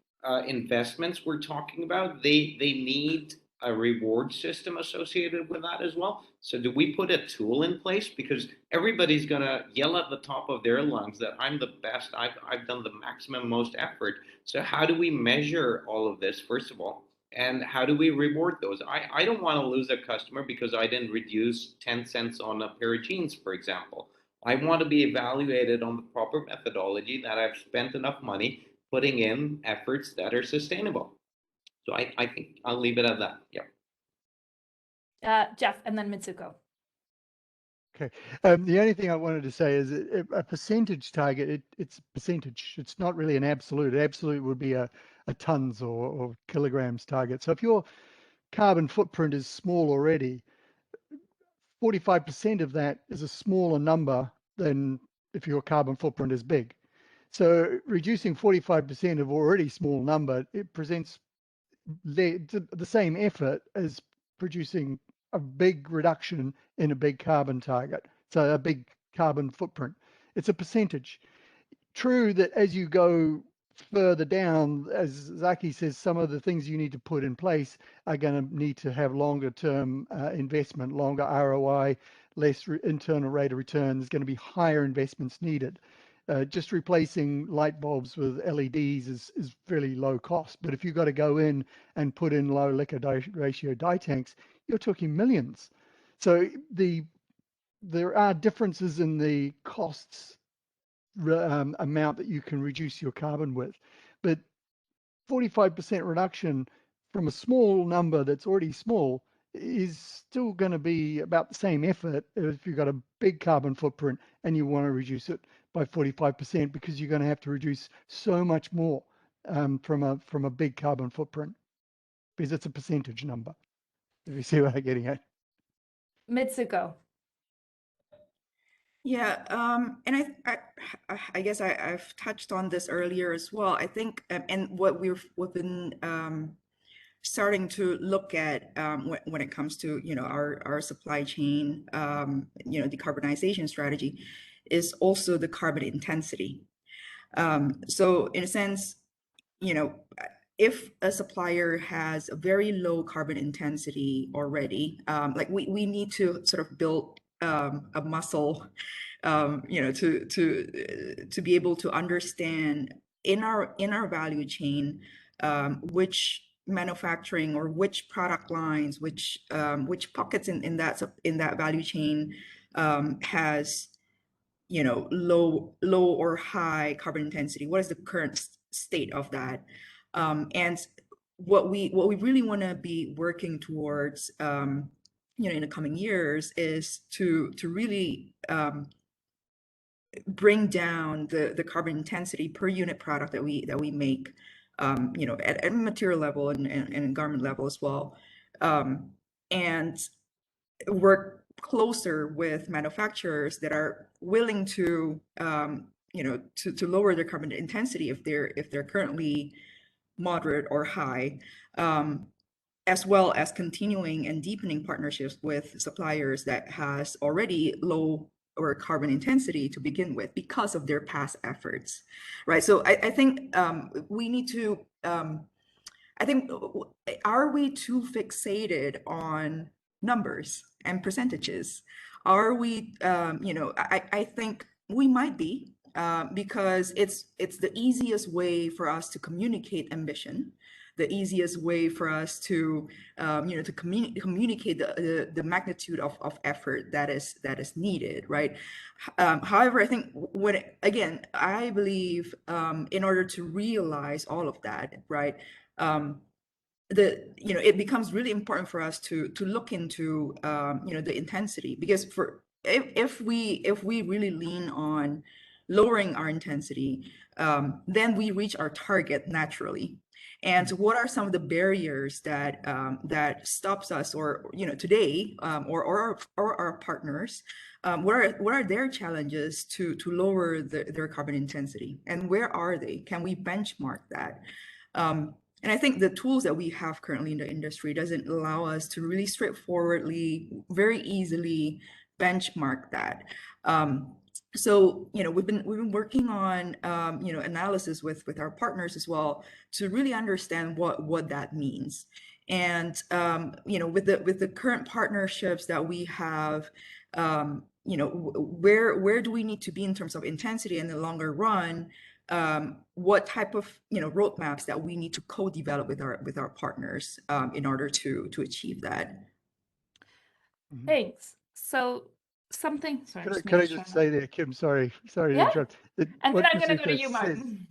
investments we're talking about, they need a reward system associated with that as well? So do we put a tool in place? Because everybody's gonna yell at the top of their lungs that I'm the best, I've done the maximum, most effort. So how do we measure all of this, first of all? And how do we reward those? I don't want to lose a customer because I didn't reduce 10 cents on a pair of jeans, for example. I want to be evaluated on the proper methodology, that I've spent enough money putting in efforts that are sustainable. So I think I'll leave it at that. Yeah. Jeff, and then Mitsuko. Okay. The only thing I wanted to say is a percentage target, it's a percentage. It's not really an absolute. Absolute would be a tons or kilograms target. So if your carbon footprint is small already, 45% of that is a smaller number than if your carbon footprint is big. So reducing 45% of already small number, it presents the same effort as producing a big reduction in a big carbon target. So a big carbon footprint. It's a percentage. True that as you go further down, as Zaki says, some of the things you need to put in place are going to need to have longer term investment, longer ROI, less internal rate of return. There's going to be higher investments needed. Just replacing light bulbs with LEDs is fairly low cost. But if you've got to go in and put in low liquid ratio dye tanks, you're talking millions. So there are differences in the costs amount that you can reduce your carbon with. But 45% reduction from a small number that's already small is still going to be about the same effort if you've got a big carbon footprint and you want to reduce it by 45%, because you're going to have to reduce so much more from a big carbon footprint, because it's a percentage number, if you see what I'm getting at. Mitsuko. Yeah, and I guess I've touched on this earlier as well. I think, and what we've been starting to look at when it comes to our supply chain decarbonization strategy is also the carbon intensity. So in a sense, if a supplier has a very low carbon intensity already, like we need to sort of build a muscle, to be able to understand in our value chain which manufacturing or which product lines, which pockets in that value chain has low or high carbon intensity. What is the current state of that? And what we really want to be working towards in the coming years is to really bring down the carbon intensity per unit product that we make, at a material level and garment level as well, and work closer with manufacturers that are willing to to lower their carbon intensity if they're currently moderate or high, as well as continuing and deepening partnerships with suppliers that has already low or carbon intensity to begin with because of their past efforts, right? So I think we need to, I think, are we too fixated on numbers and percentages? Are we, I think we might be, because it's the easiest way for us to communicate ambition, the easiest way for us to to communicate the magnitude of effort that is needed, right? However, I think again, I believe in order to realize all of that, right, it becomes really important for us to look into the intensity, because if we really lean on lowering our intensity, then we reach our target naturally. And what are some of the barriers that that stops us, or today, or our partners? What are their challenges to lower their carbon intensity, and where are they? Can we benchmark that? And I think the tools that we have currently in the industry doesn't allow us to really straightforwardly, very easily benchmark that. So we've been working on analysis with our partners as well to really understand what that means. And with the current partnerships that we have, where do we need to be in terms of intensity in the longer run? What type of roadmaps that we need to co-develop with our partners in order to achieve that? Thanks. So sorry, Can I just say there, Kim, sorry to interrupt. And then I'm going to go to Masuko you, says- Martin.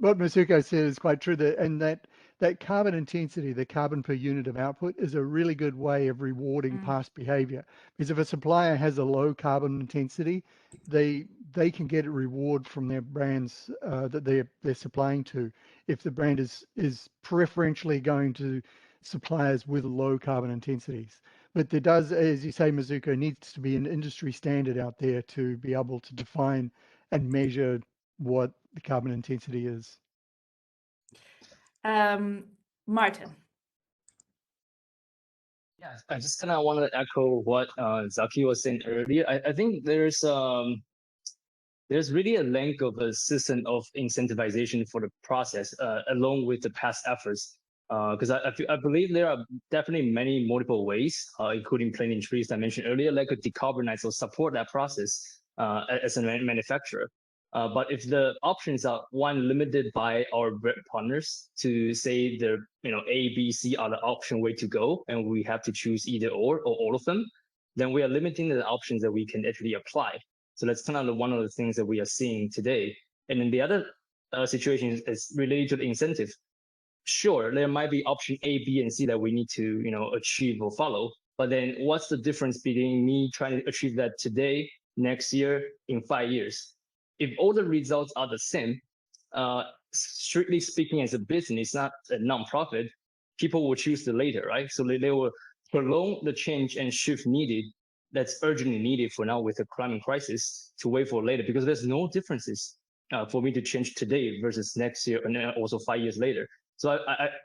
What Masuko said is quite true, that carbon intensity, the carbon per unit of output, is a really good way of rewarding past behavior. Because if a supplier has a low carbon intensity, they can get a reward from their brands that they're supplying to. If the brand is preferentially going to suppliers with low carbon intensities. But there does, as you say, Mizuko, needs to be an industry standard out there to be able to define and measure what the carbon intensity is. Martin. Yeah, I just kind of want to echo what Zaki was saying earlier. I think there's really a lack of a system of incentivization for the process, along with the past efforts. Because I believe there are definitely many multiple ways, including planting trees I mentioned earlier, like a decarbonize or support that process as a manufacturer. But if the options are limited by our partners to say the A, B, C are the option way to go, and we have to choose either or all of them, then we are limiting the options that we can actually apply. So that's kind of one of the things that we are seeing today. And then the other situation is related to the incentive. Sure, there might be option A, B, and C that we need to achieve or follow. But then what's the difference between me trying to achieve that today, next year, in 5 years? If all the results are the same, strictly speaking, as a business, not a nonprofit, people will choose the later, right? So they will prolong the change and shift needed that's urgently needed for now with the climate crisis to wait for later, because there's no differences for me to change today versus next year and then also 5 years later. So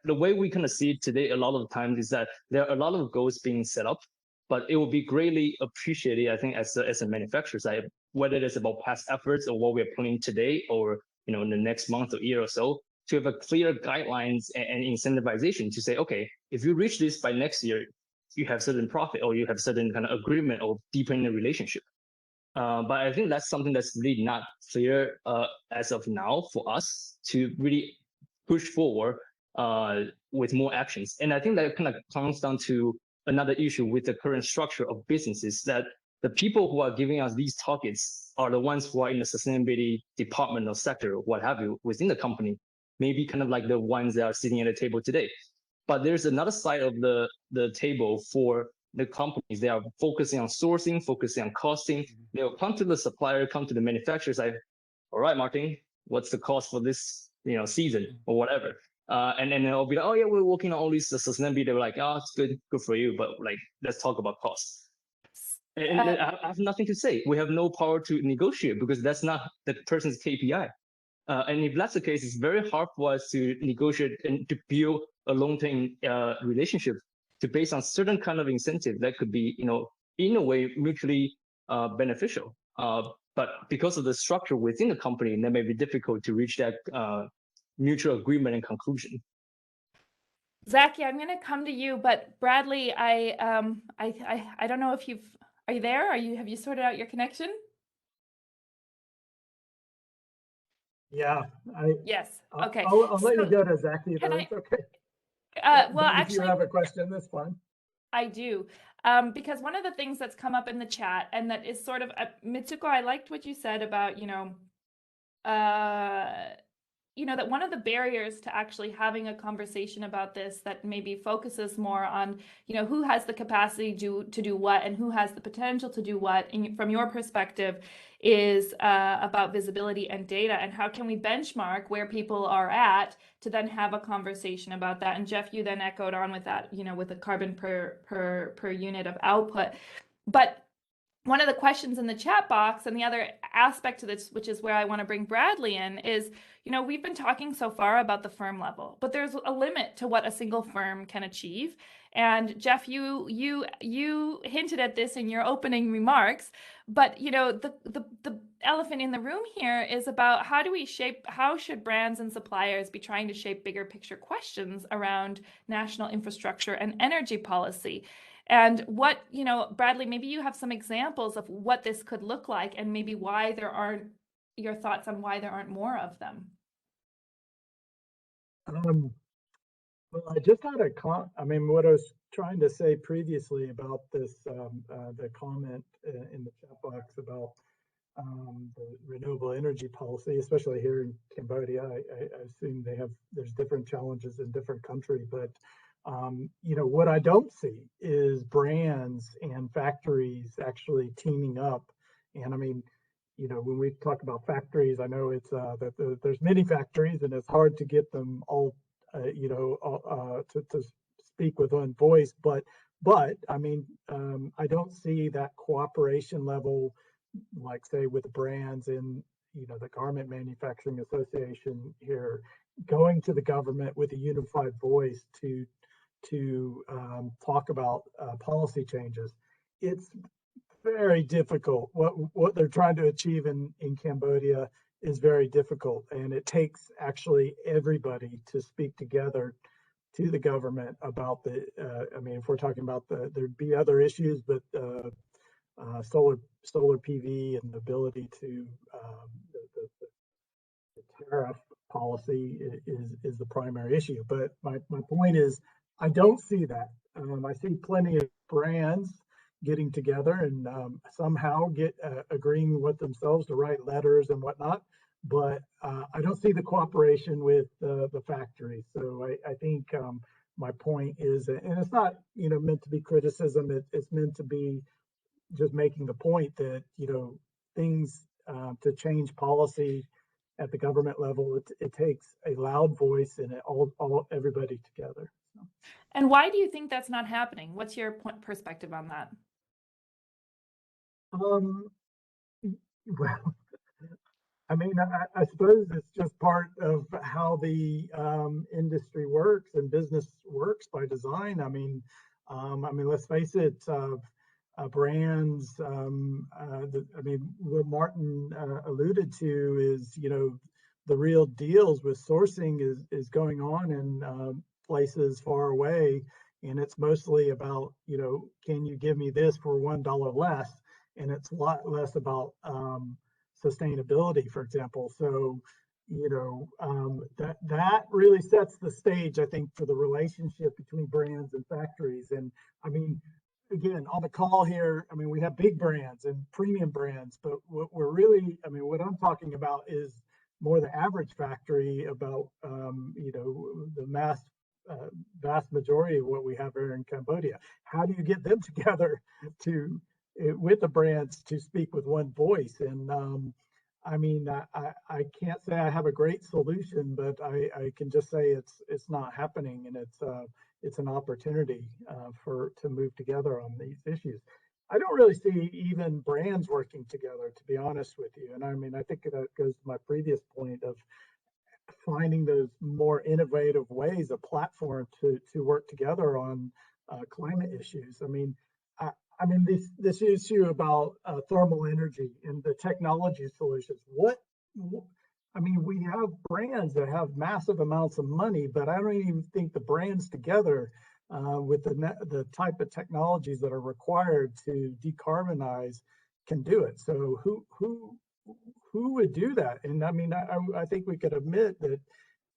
the way we kind of see it today a lot of times is that there are a lot of goals being set up, but it will be greatly appreciated, I think, as a manufacturer side, whether it's about past efforts or what we're planning today or in the next month or year or so, to have a clear guidelines and incentivization to say, okay, if you reach this by next year, you have certain profit or you have certain kind of agreement or deepen the relationship. But I think that's something that's really not clear as of now for us to really push forward with more actions. And I think that kind of comes down to another issue with the current structure of businesses, that the people who are giving us these targets are the ones who are in the sustainability department or sector, or what have you, within the company, maybe kind of like the ones that are sitting at the table today. But there's another side of the table for the companies. They are focusing on sourcing, focusing on costing. They'll come to the supplier, come to the manufacturer, say, all right, Martin, what's the cost for this season or whatever? And then they'll be like, oh yeah, we're working on all these sustainability. They're like, oh, it's good for you, but like, let's talk about costs. And I have nothing to say. We have no power to negotiate because that's not the person's KPI. And if that's the case, it's very hard for us to negotiate and to build a long-term relationship to based on certain kind of incentive that could be, in a way, mutually beneficial. But because of the structure within the company, that may be difficult to reach that mutual agreement and conclusion. Zaki, I'm going to come to you, but Bradley, I don't know if are you there? Have you sorted out your connection? Yeah. Yes. Okay. I'll let you go to Zaki. That's okay. Well, if actually, you have a question, that's fine. I do. Because one of the things that's come up in the chat, and that is sort of, Mitsuko, I liked what you said about, that one of the barriers to actually having a conversation about this that maybe focuses more on, who has the capacity to do what and who has the potential to do what, from your perspective, is about visibility and data, and how can we benchmark where people are at to then have a conversation about that. And Jeff, you then echoed on with that, with the carbon per unit of output. But one of the questions in the chat box, and the other aspect to this, which is where I want to bring Bradley in, is, you know, we've been talking so far about the firm level, but there's a limit to what a single firm can achieve. And Jeff, you hinted at this in your opening remarks, but you know, the elephant in the room here is about how should brands and suppliers be trying to shape bigger picture questions around national infrastructure and energy policy. And what, you know, Bradley, maybe you have some examples of what this could look like, and maybe why there aren't, your thoughts on why there aren't more of them. Well, I just had I mean, what I was trying to say previously about this, the comment in the chat box about the renewable energy policy, especially here in Cambodia. I assume there's different challenges in different countries, but you know, what I don't see is brands and factories actually teaming up. And I mean, you know, when we talk about factories, I know it's that there's many factories and it's hard to get them all, you know, to speak with one voice. But I mean, I don't see that cooperation level, like say with the brands in, you know, the Garment Manufacturing Association here, going to the government with a unified voice to talk about policy changes. It's very difficult. What they're trying to achieve in Cambodia is very difficult, and it takes actually everybody to speak together to the government about the. I mean, if we're talking about there'd be other issues, but solar PV and the ability to the tariff policy is the primary issue. But my point is, I don't see that. I see plenty of brands getting together and somehow agreeing with themselves to write letters and whatnot. But I don't see the cooperation with the factory. So I think my point is, and it's not, you know, meant to be criticism. It's meant to be just making the point that, you know, things to change policy at the government level, it takes a loud voice and everybody together. So. And why do you think that's not happening? What's your perspective on that? Well, I mean, I suppose it's just part of how the industry works and business works by design. I mean, let's face it, brands. I mean, what Martin alluded to is, you know, the real deals with sourcing is going on in places far away, and it's mostly about, you know, can you give me this for $1 less, and it's a lot less about sustainability, for example. So, you know, that really sets the stage, I think, for the relationship between brands and factories. And I mean, again, on the call here, I mean, we have big brands and premium brands, but what we're really, I mean, what I'm talking about is more the average factory, about, you know, the vast majority of what we have here in Cambodia. How do you get them together with the brands to speak with one voice? And I mean, I can't say I have a great solution, but I can just say it's not happening, and it's an opportunity to move together on these issues. I don't really see even brands working together, to be honest with you. And I mean, I think that goes to my previous point of finding those more innovative ways, a platform to work together on climate issues. I mean, this issue about thermal energy and the technology solutions. I mean, we have brands that have massive amounts of money, but I don't even think the brands together with the type of technologies that are required to decarbonize can do it. So who would do that? And I mean, I think we could admit that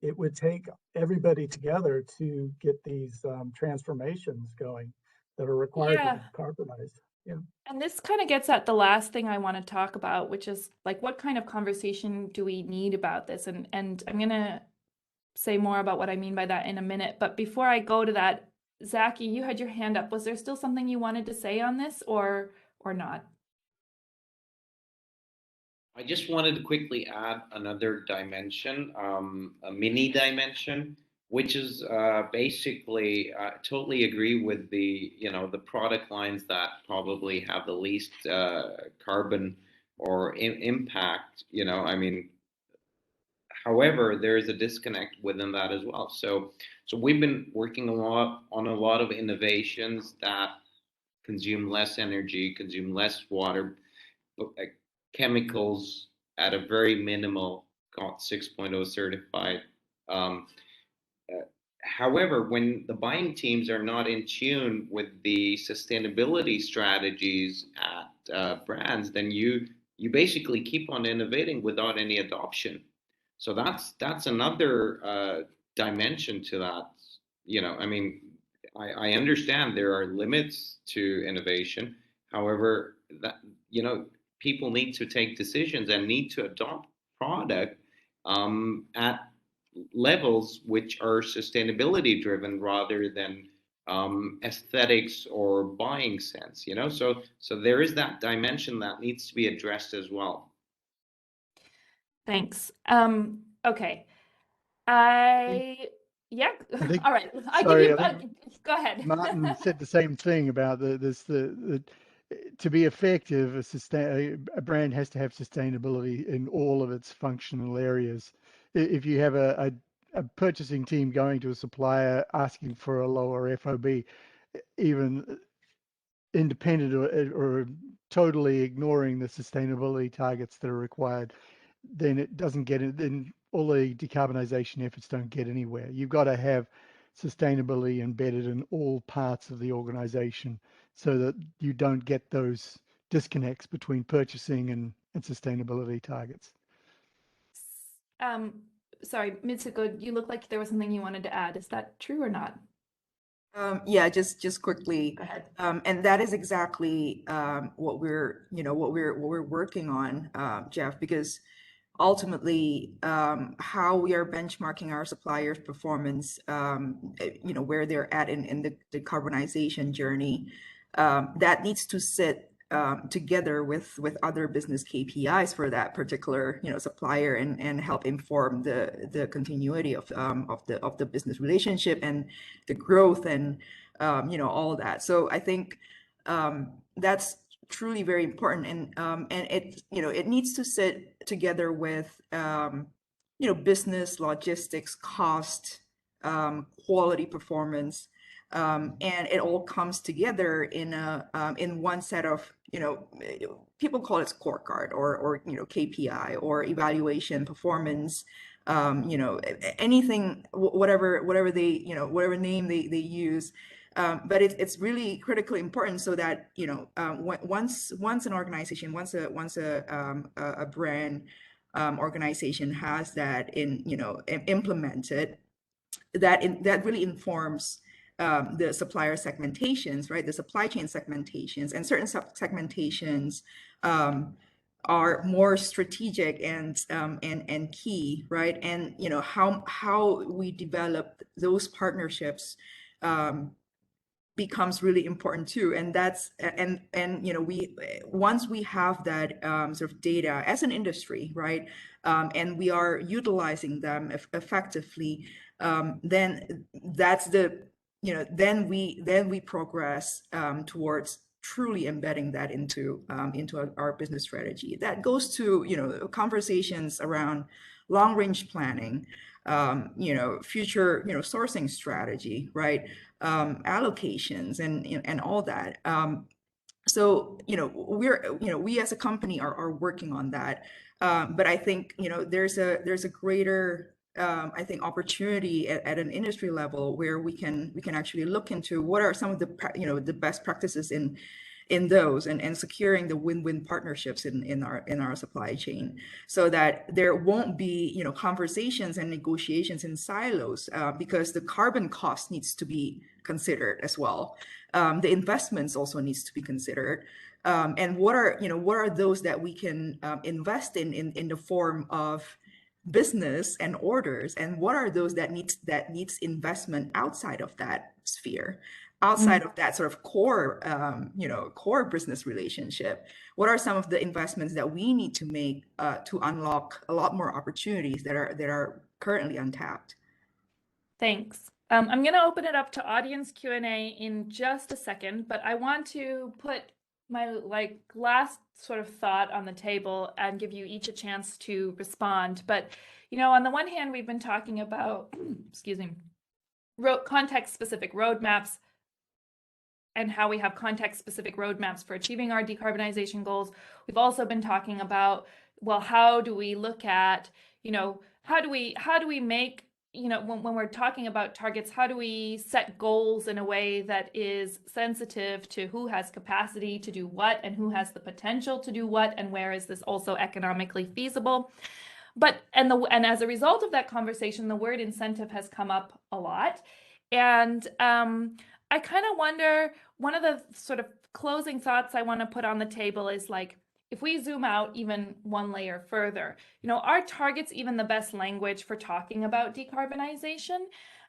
it would take everybody together to get these transformations going that are required to decarbonize. Yeah. And this kind of gets at the last thing I want to talk about, which is like, what kind of conversation do we need about this? And I'm going to say more about what I mean by that in a minute. But before I go to that, Zaki, you had your hand up. Was there still something you wanted to say on this or not? I just wanted to quickly add another dimension, a mini dimension, which is basically totally agree with the the product lines that probably have the least carbon or impact. I mean, however, there is a disconnect within that as well. So we've been working on a lot of innovations that consume less energy, consume less water, chemicals at a very minimal, got 6.0 certified. Um, However, when the buying teams are not in tune with the sustainability strategies at brands, then you basically keep on innovating without any adoption. So that's another dimension to that. I mean, I understand there are limits to innovation. However, that people need to take decisions and need to adopt product at levels which are sustainability driven rather than aesthetics or buying sense. So there is that dimension that needs to be addressed as well. Thanks. Okay. Yeah. I think, All right. sorry, I think Go ahead. Martin said the same thing about to be effective, a brand has to have sustainability in all of its functional areas. If you have a purchasing team going to a supplier asking for a lower FOB, even independent or totally ignoring the sustainability targets that are required, then it doesn't get it. Then all the decarbonization efforts don't get anywhere. You've got to have sustainability embedded in all parts of the organization so that you don't get those disconnects between purchasing and sustainability targets. Sorry, Mitsuko, you look like there was something you wanted to add. Is that true or not? Yeah, just quickly. Go ahead. And that is exactly what we're working on, Jeff, because ultimately how we are benchmarking our suppliers' performance, where they're at in the decarbonization journey, that needs to sit together with other business KPIs for that particular supplier and help inform the continuity of the business relationship and the growth and all that. So I think that's truly very important, and it needs to sit together with business, logistics, cost, quality, performance. And it all comes together in one set of people call it scorecard or KPI or evaluation performance, anything, whatever they whatever name they use. But it's really critically important so that once an organization, once a brand organization has that implemented, that really informs the supplier segmentations, right? The supply chain segmentations, and certain segmentations are more strategic and key, right? And how we develop those partnerships becomes really important too. And that's we once we have that sort of data as an industry, right, and we are utilizing them effectively, then that's then we progress towards truly embedding that into our business strategy. That goes to conversations around long range planning, future sourcing strategy, right, allocations and all that. So we as a company are working on that, but I think there's a greater I think opportunity at an industry level where we can actually look into what are some of the best practices in those and securing the win-win partnerships in our supply chain, so that there won't be conversations and negotiations in silos, because the carbon cost needs to be considered as well. The investments also needs to be considered, and what are those that we can invest in the form of business and orders, and what are those that needs investment outside of that sphere, outside of that sort of core core business relationship. What are some of the investments that we need to make to unlock a lot more opportunities that are currently untapped? Thanks. I'm going to open it up to audience Q&A in just a second, but I want to put my last sort of thought on the table and give you each a chance to respond. But, you know, on the one hand, we've been talking about, excuse me, context-specific roadmaps and how we have context-specific roadmaps for achieving our decarbonization goals. We've also been talking about, well, how do we look at, you know, how do we make, you know, when we're talking about targets, how do we set goals in a way that is sensitive to who has capacity to do what and who has the potential to do what, and where is this also economically feasible? But and as a result of that conversation, the word incentive has come up a lot. And I kind of wonder, one of the sort of closing thoughts I want to put on the table is like, if we zoom out even one layer further, you know, are targets even the best language for talking about decarbonization?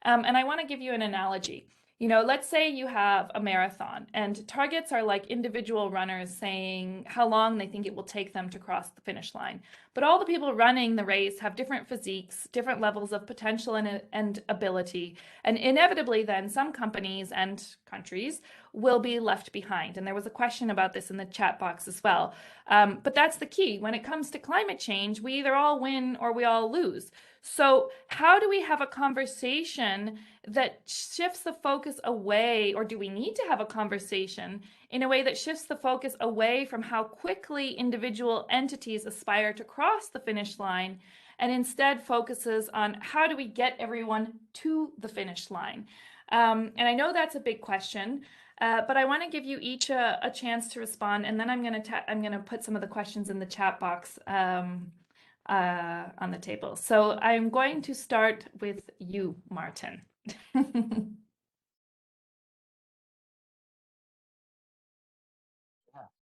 And I want to give you an analogy. You know, let's say you have a marathon and targets are like individual runners saying how long they think it will take them to cross the finish line. But all the people running the race have different physiques, different levels of potential and ability. And inevitably then some companies and countries will be left behind. And there was a question about this in the chat box as well. But that's the key. When it comes to climate change, we either all win or we all lose. So how do we have a conversation that shifts the focus away, or do we need to have a conversation in a way that shifts the focus away from how quickly individual entities aspire to cross the finish line and instead focuses on how do we get everyone to the finish line? And I know that's a big question, but I want to give you each a chance to respond, and then I'm going to put some of the questions in the chat box on the table. So I'm going to start with you, Martin.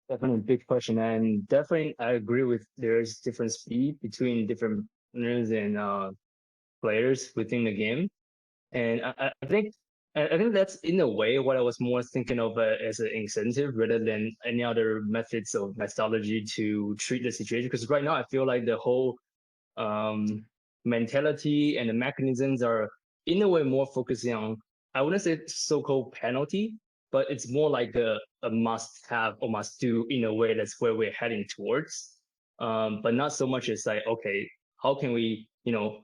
Definitely a big question, and definitely I agree with there's different speed between different runners and players within the game, and I think that's in a way what I was more thinking of as an incentive rather than any other methods of methodology to treat the situation. Because right now I feel like the whole mentality and the mechanisms are in a way more focusing on, I wouldn't say so-called penalty, but it's more like a must-have or must-do in a way. That's where we're heading towards. But not so much as like, okay, how can we, you know,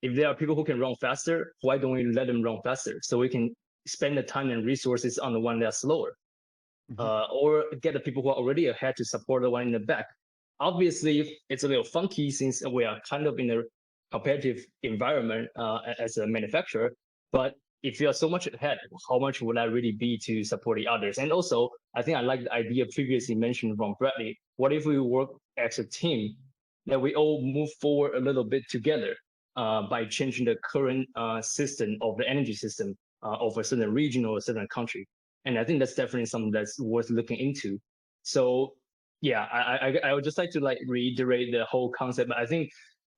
if there are people who can run faster, why don't we let them run faster so we can spend the time and resources on the one that's slower, or get the people who are already ahead to support the one in the back. Obviously, it's a little funky since we are kind of in a competitive environment as a manufacturer, but if you are so much ahead, how much would that really be to support the others? And also, I think I like the idea previously mentioned from Bradley. What if we work as a team, that we all move forward a little bit together by changing the current system of the energy system of a certain region or a certain country? And I think that's definitely something that's worth looking into. So yeah, I would just like to like reiterate the whole concept. But I think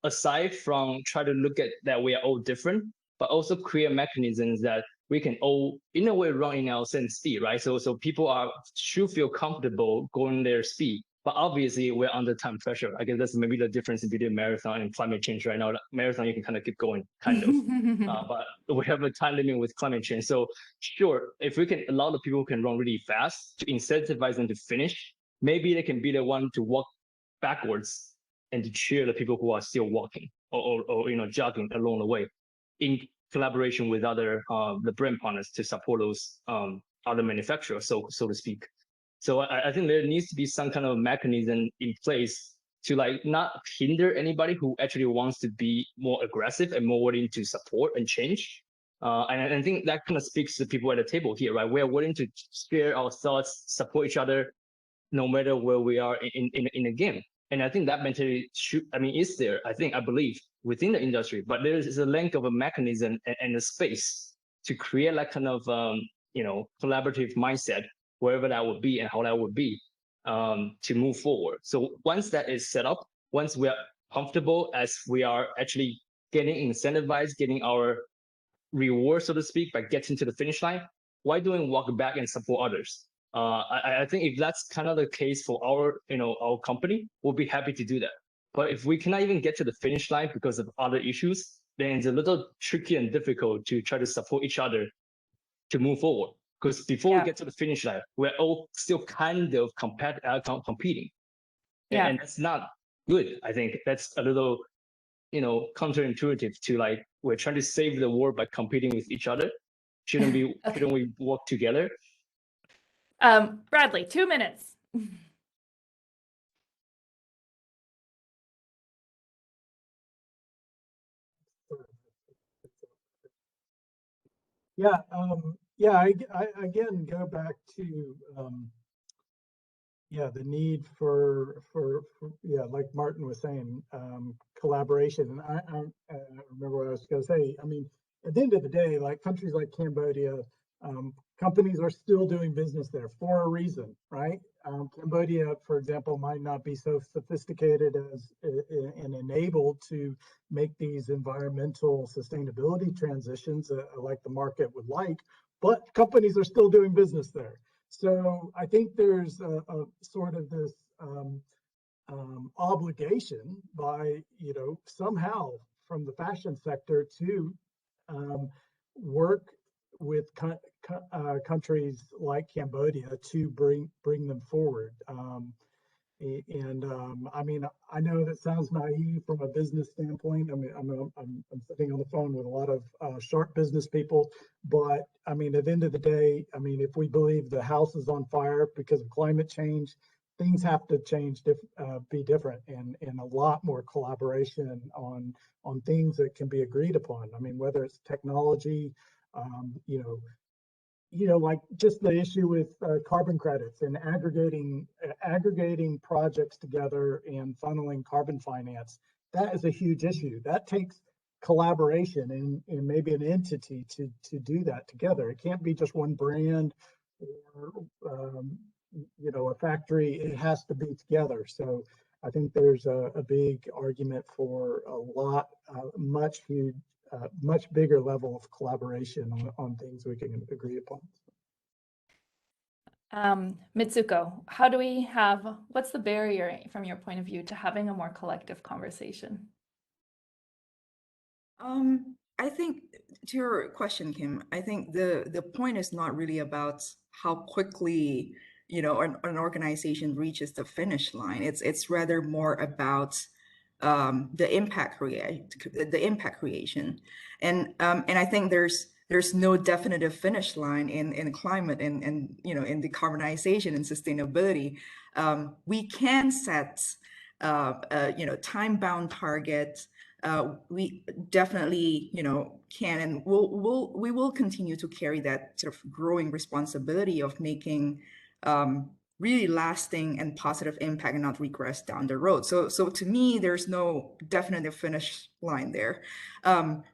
aside from try to look at that we are all different, but also create mechanisms that we can all in a way run in our same speed, right? So people should feel comfortable going their speed. But obviously we're under time pressure. I guess that's maybe the difference between marathon and climate change right now. Marathon, you can kind of keep going, kind of. But we have a time limit with climate change. So sure, if we can allow the people who can run really fast to incentivize them to finish, maybe they can be the one to walk backwards and to cheer the people who are still walking or you know, jogging along the way in collaboration with other the brand partners to support those other manufacturers, so to speak. So I think there needs to be some kind of mechanism in place to like not hinder anybody who actually wants to be more aggressive and more willing to support and change. And I think that kind of speaks to the people at the table here, right? We're willing to share our thoughts, support each other, no matter where we are in a game. And I think that mentality is there, I believe, within the industry, but there is a lack of a mechanism and a space to create that kind of, you know, collaborative mindset, wherever that would be and how that would be, to move forward. So once that is set up, once we are comfortable as we are actually getting incentivized, getting our reward, so to speak, by getting to the finish line, why don't we walk back and support others? I think if that's kind of the case for our, you know, our company, we'll be happy to do that. But if we cannot even get to the finish line because of other issues, then it's a little tricky and difficult to try to support each other to move forward. Because before we get to the finish line, we're all still kind of competing. And that's not good. I think that's a little, counterintuitive to like, we're trying to save the world by competing with each other. Shouldn't we work together? Bradley, 2 minutes. Yeah, I again go back to the need for like Martin was saying, collaboration. And I remember what I was going to say. I mean, at the end of the day, like countries like Cambodia, companies are still doing business there for a reason, right? Cambodia, for example, might not be so sophisticated as and enabled to make these environmental sustainability transitions like the market would like, but companies are still doing business there. So I think there's a sort of this obligation by, somehow from the fashion sector to work with countries like Cambodia to bring them forward. I mean, I know that sounds naive from a business standpoint. I mean, I'm sitting on the phone with a lot of sharp business people, but I mean, at the end of the day, I mean, if we believe the house is on fire because of climate change, things have to change, be different, and a lot more collaboration on things that can be agreed upon. I mean, whether it's technology, like just the issue with carbon credits and aggregating projects together and funneling carbon finance. That is a huge issue. That takes collaboration and maybe an entity to do that together. It can't be just one brand or a factory. It has to be together. So I think there's a big argument for much bigger level of collaboration on things we can agree upon. Mitsuko, what's the barrier from your point of view to having a more collective conversation? I think to your question, Kim, I think the point is not really about how quickly, an organization reaches the finish line. It's rather more about the impact creation. And I think there's no definitive finish line in climate and in decarbonization and sustainability. We can set time-bound targets. We definitely can, and we will continue to carry that sort of growing responsibility of making really lasting and positive impact and not regress down the road. So to me, there's no definitive finish line there.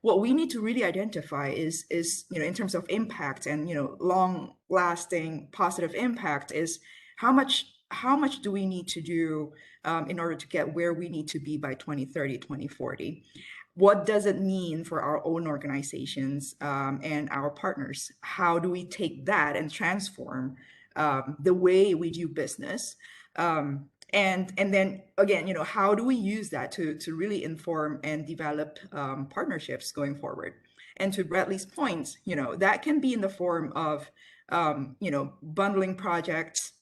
What we need to really identify is in terms of impact and long lasting positive impact is how much do we need to do in order to get where we need to be by 2030, 2040? What does it mean for our own organizations and our partners? How do we take that and transform the way we do business? And then again, how do we use that to really inform and develop partnerships going forward? And to Bradley's point, that can be in the form of bundling projects,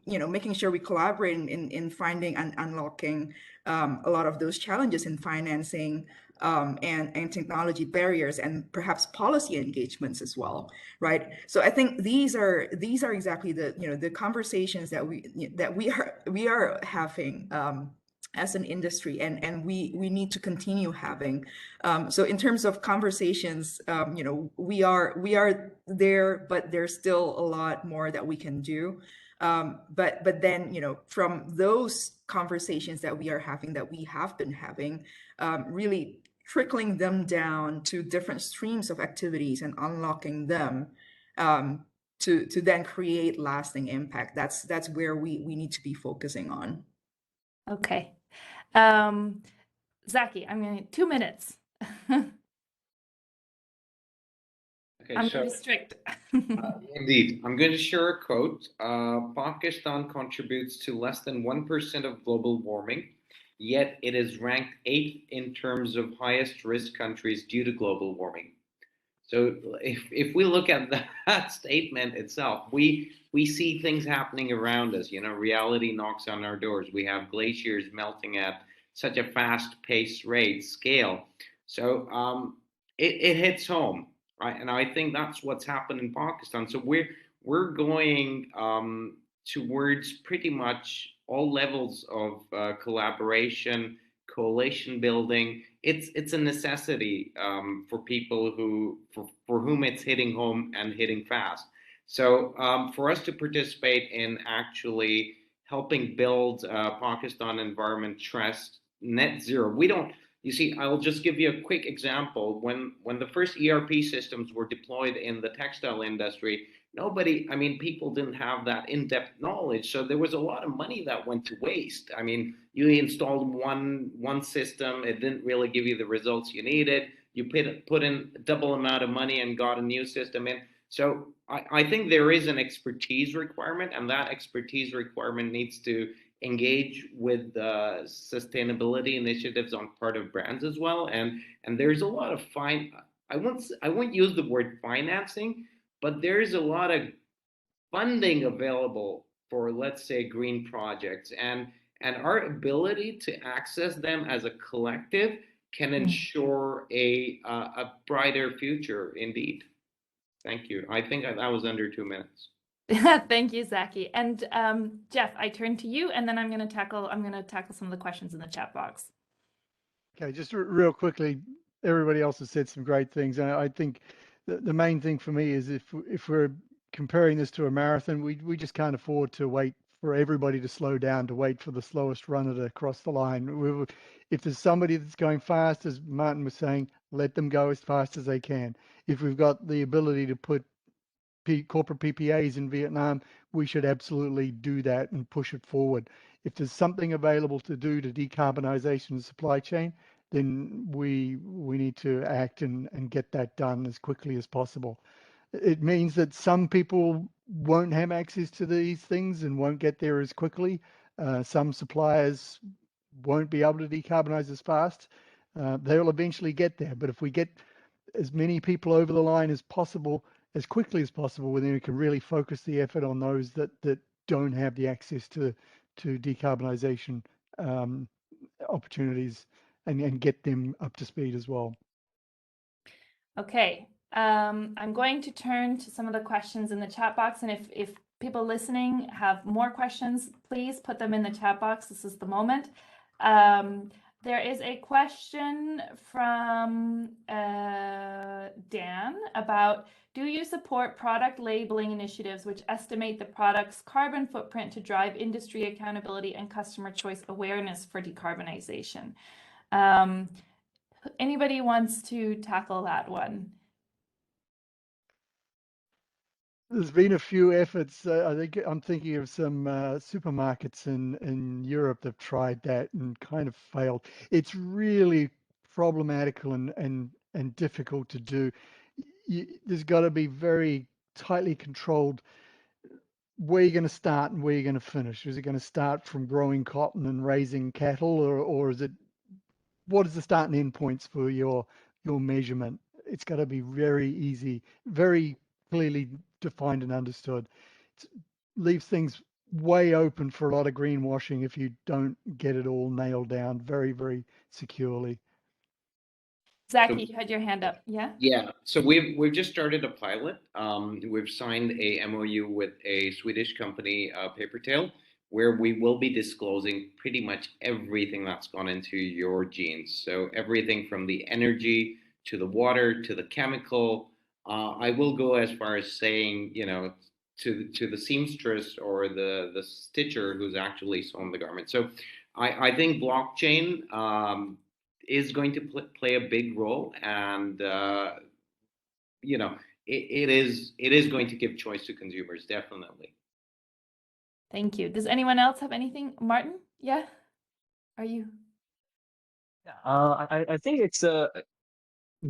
making sure we collaborate in finding and unlocking a lot of those challenges in financing and technology barriers and perhaps policy engagements as well, right? So I think these are exactly the conversations that we are having as an industry, and we need to continue having. So in terms of conversations, we are there, but there's still a lot more that we can do. But then, from those conversations that we are having, that we have been having, really trickling them down to different streams of activities and unlocking them to then create lasting impact. That's where we need to be focusing on. Okay. Zaki, I'm going to 2 minutes. Okay, I'm going to be strict. Indeed. I'm going to share a quote. Pakistan contributes to less than 1% of global warming, yet it is ranked 8th in terms of highest risk countries due to global warming. So if we look at that statement itself, we see things happening around us. You know, reality knocks on our doors. We have glaciers melting at such a fast-paced rate scale. So it hits home, right? And I think that's what's happened in Pakistan. So we're going towards pretty much all levels of collaboration, coalition building. It's a necessity for people for whom it's hitting home and hitting fast. So for us to participate in actually helping build Pakistan Environment Trust net zero, we don't. You see, I'll just give you a quick example. When the first ERP systems were deployed in the textile industry, nobody, I mean, people didn't have that in-depth knowledge, so there was a lot of money that went to waste. I mean, you installed one system, it didn't really give you the results you needed. You put in double amount of money and got a new system in. So I think there is an expertise requirement, and that expertise requirement needs to engage with sustainability initiatives on part of brands as well. And there's a lot of I won't use the word financing, but there's a lot of funding available for, let's say, green projects, and our ability to access them as a collective can ensure a brighter future indeed. Thank you. I think that was under 2 minutes. Thank you, Zaki. And Jeff, I turn to you, and then I'm going to tackle some of the questions in the chat box. Okay, just real quickly, everybody else has said some great things. And I think the main thing for me is if we're comparing this to a marathon, we just can't afford to wait for everybody to slow down, to wait for the slowest runner to cross the line. If there's somebody that's going fast, as Martin was saying, let them go as fast as they can. If we've got the ability to put corporate PPAs in Vietnam, we should absolutely do that and push it forward. If there's something available to do to decarbonization of the supply chain, then we need to act and get that done as quickly as possible. It means that some people won't have access to these things and won't get there as quickly. Some suppliers won't be able to decarbonize as fast. They'll eventually get there. But if we get as many people over the line as possible, as quickly as possible, then we can really focus the effort on those that don't have the access to decarbonization opportunities and get them up to speed as well. Okay, I'm going to turn to some of the questions in the chat box, and if people listening have more questions, please put them in the chat box. This is the moment. There is a question from Dan about, do you support product labeling initiatives which estimate the product's carbon footprint to drive industry accountability and customer choice awareness for decarbonization? Anybody wants to tackle that one? There's been a few efforts. I think I'm thinking of some supermarkets in Europe that have tried that and kind of failed. It's really problematical and difficult to do. There's got to be very tightly controlled where you're going to start and where you're going to finish. Is it going to start from growing cotton and raising cattle, or is it, what is the start and end points for your measurement? It's got to be very easy, very clearly defined and understood. It leaves things way open for a lot of greenwashing if you don't get it all nailed down very, very securely. Zaki, you had your hand up. Yeah. Yeah. So we've just started a pilot. We've signed a MOU with a Swedish company, Papertail, where we will be disclosing pretty much everything that's gone into your jeans. So everything from the energy to the water to the chemical. I will go as far as saying, you know, to the seamstress or the stitcher who's actually sewn the garment. So I think blockchain is going to play a big role, and you know, it is going to give choice to consumers, definitely. Thank you. Does anyone else have anything? Martin? Yeah? Are you? Yeah, I think it's a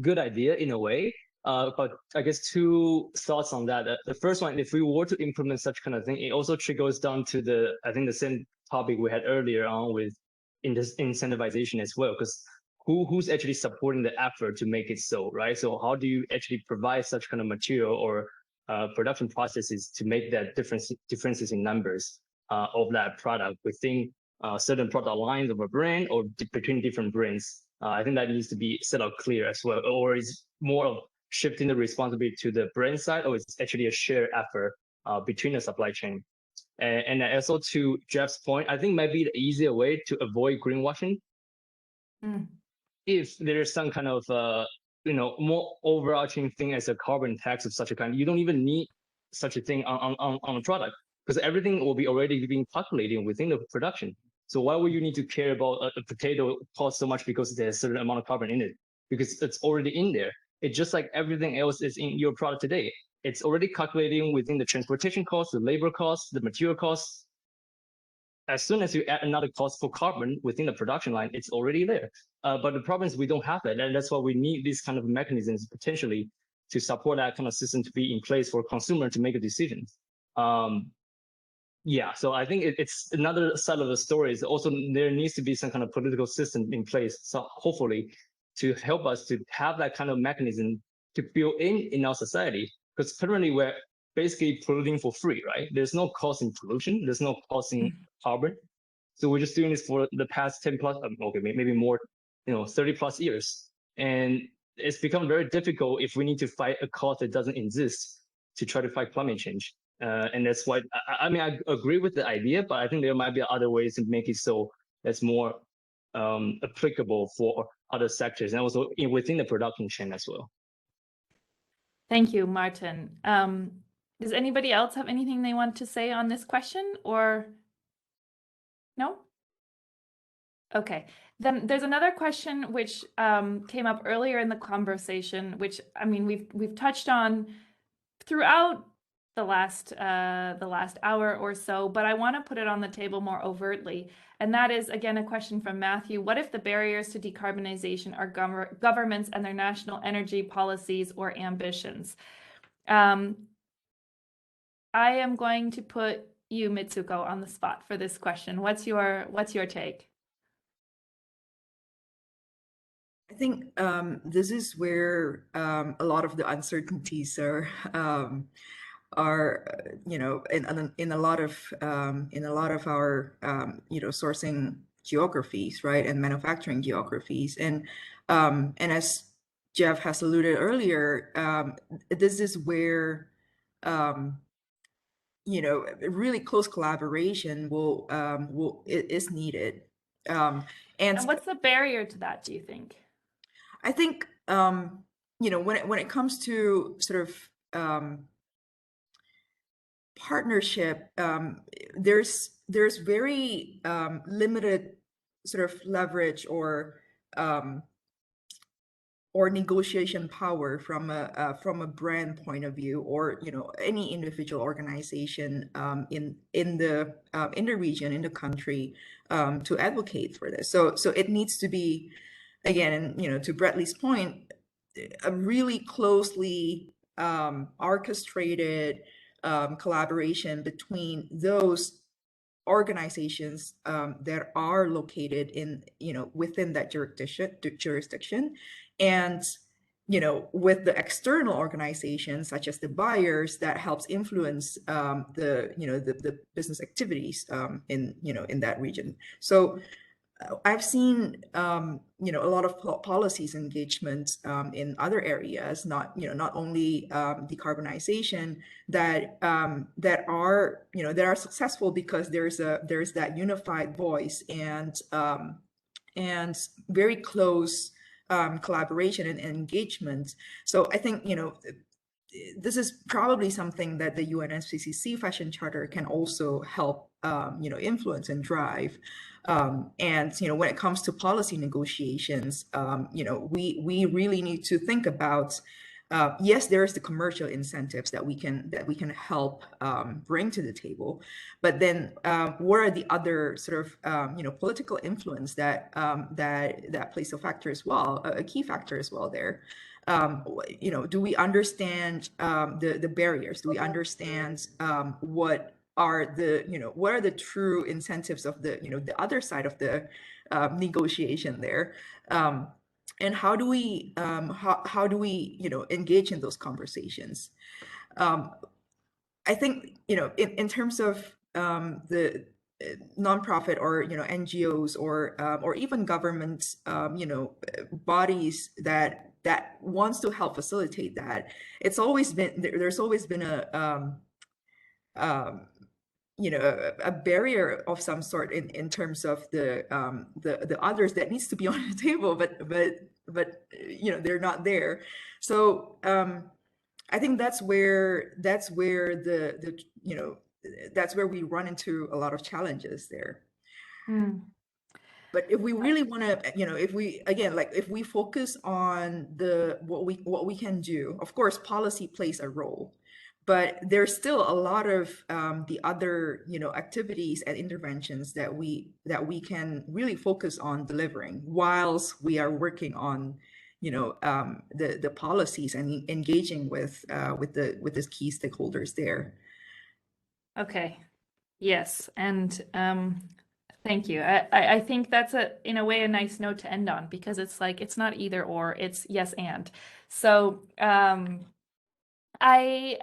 good idea in a way. But I guess two thoughts on that. The first one, if we were to implement such kind of thing, it also trickles down to I think the same topic we had earlier on with incentivization as well, because who's actually supporting the effort to make it so, right? So how do you actually provide such kind of material or production processes to make that differences in numbers of that product within certain product lines of a brand or between different brands? I think that needs to be set out clear as well, or is more of shifting the responsibility to the brand side, or it's actually a shared effort between the supply chain. And also to Jeff's point, I think maybe the easier way to avoid greenwashing, if there's some kind of more overarching thing as a carbon tax of such a kind, you don't even need such a thing on a product, because everything will be already being calculated within the production. So why would you need to care about a potato cost so much because there's a certain amount of carbon in it? Because it's already in there. It's just like everything else is in your product today. It's already calculating within the transportation costs, the labor costs, the material costs. As soon as you add another cost for carbon within the production line, it's already there. But the problem is we don't have that. And that's why we need these kind of mechanisms potentially to support that kind of system to be in place for consumer to make a decision. Yeah, so I think it's another side of the story is also there needs to be some kind of political system in place. So hopefully to help us to have that kind of mechanism to build in our society, because currently we're basically polluting for free, right? There's no cost in pollution. There's no cost in carbon. So we're just doing this for the past 10 plus, okay, maybe more, 30 plus years. And it's become very difficult if we need to fight a cost that doesn't exist to try to fight climate change. And that's why, I mean, I agree with the idea, but I think there might be other ways to make it so that's more applicable for other sectors and also within the production chain as well. Thank you, Martin. Does anybody else have anything they want to say on this question or no? Okay, then there's another question which came up earlier in the conversation, which I mean we've touched on throughout the last hour or so, but I want to put it on the table more overtly, and that is again a question from Matthew. What if the barriers to decarbonization are governments and their national energy policies or ambitions? I am going to put you, Mitsuko, on the spot for this question. What's your take? I think this is where a lot of the uncertainties are in a lot of our sourcing geographies, right, and manufacturing geographies, and as Jeff has alluded earlier, this is where really close collaboration is needed. And what's the barrier to that, do you think? I think when it comes to sort of partnership, there's very limited sort of leverage or negotiation power from a brand point of view, or any individual organization in the region, in the country, to advocate for this. So it needs to be, again, to Bradley's point, a really closely orchestrated collaboration between those organizations that are located in within that jurisdiction, and with the external organizations such as the buyers that helps influence the business activities in that region. So I've seen a lot of policies engagement in other areas, not only decarbonization, that are successful because there's that unified voice and very close collaboration and engagement. So I think this is probably something that the UNFCCC Fashion Charter can also help influence and drive. And when it comes to policy negotiations, we really need to think about, yes, there's the commercial incentives that we can help bring to the table, but then what are the other sort of political influence that plays a factor as well, a key factor as well there. Do we understand the barriers? Do we understand what are the, what are the true incentives of the, the other side of the negotiation there? And how do we, engage in those conversations? I think, in terms of the nonprofit or, NGOs or even government, bodies that wants to help facilitate that, there's always been a barrier of some sort in terms of the others that needs to be on the table, but they're not there. So I think that's where that's where we run into a lot of challenges there. But if we really want to, if we, again, like if we focus on what we can do, of course, policy plays a role, but there's still a lot of the other, activities and interventions that we can really focus on delivering whilst we are working on, the policies and engaging with the key stakeholders there. Okay. Yes. And thank you. I think that's in a way a nice note to end on, because it's like, it's not either or, it's yes and. So I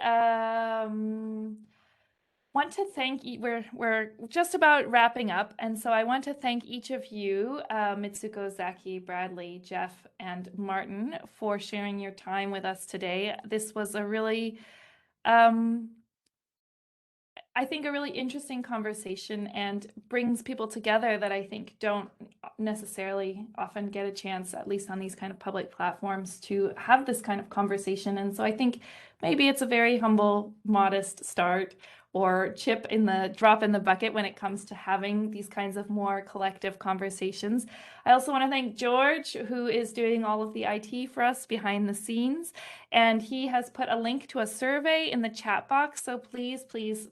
want to thank you. We're just about wrapping up, and so I want to thank each of you, Mitsuko, Zaki, Bradley, Jeff, and Martin, for sharing your time with us today. This was a really I think a really interesting conversation, and brings people together that I think don't necessarily often get a chance, at least on these kind of public platforms, to have this kind of conversation. And so I think maybe it's a very humble, modest start, or drop in the bucket when it comes to having these kinds of more collective conversations. I also want to thank George, who is doing all of the IT for us behind the scenes. And he has put a link to a survey in the chat box. So please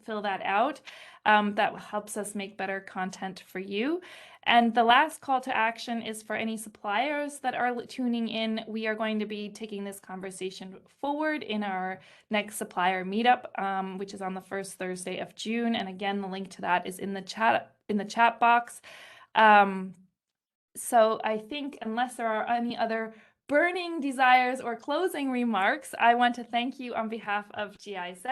fill that out. That helps us make better content for you. And the last call to action is for any suppliers that are tuning in. We are going to be taking this conversation forward in our next supplier meetup, which is on the first Thursday of June. And again, the link to that is in the chat box. So I think, unless there are any other burning desires or closing remarks, I want to thank you on behalf of GIZ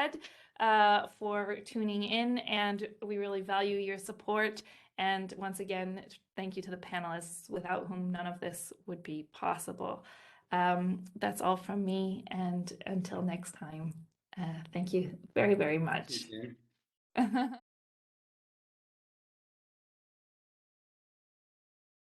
for tuning in, and we really value your support. And once again, thank you to the panelists, without whom none of this would be possible. That's all from me, and until next time, thank you very, very much.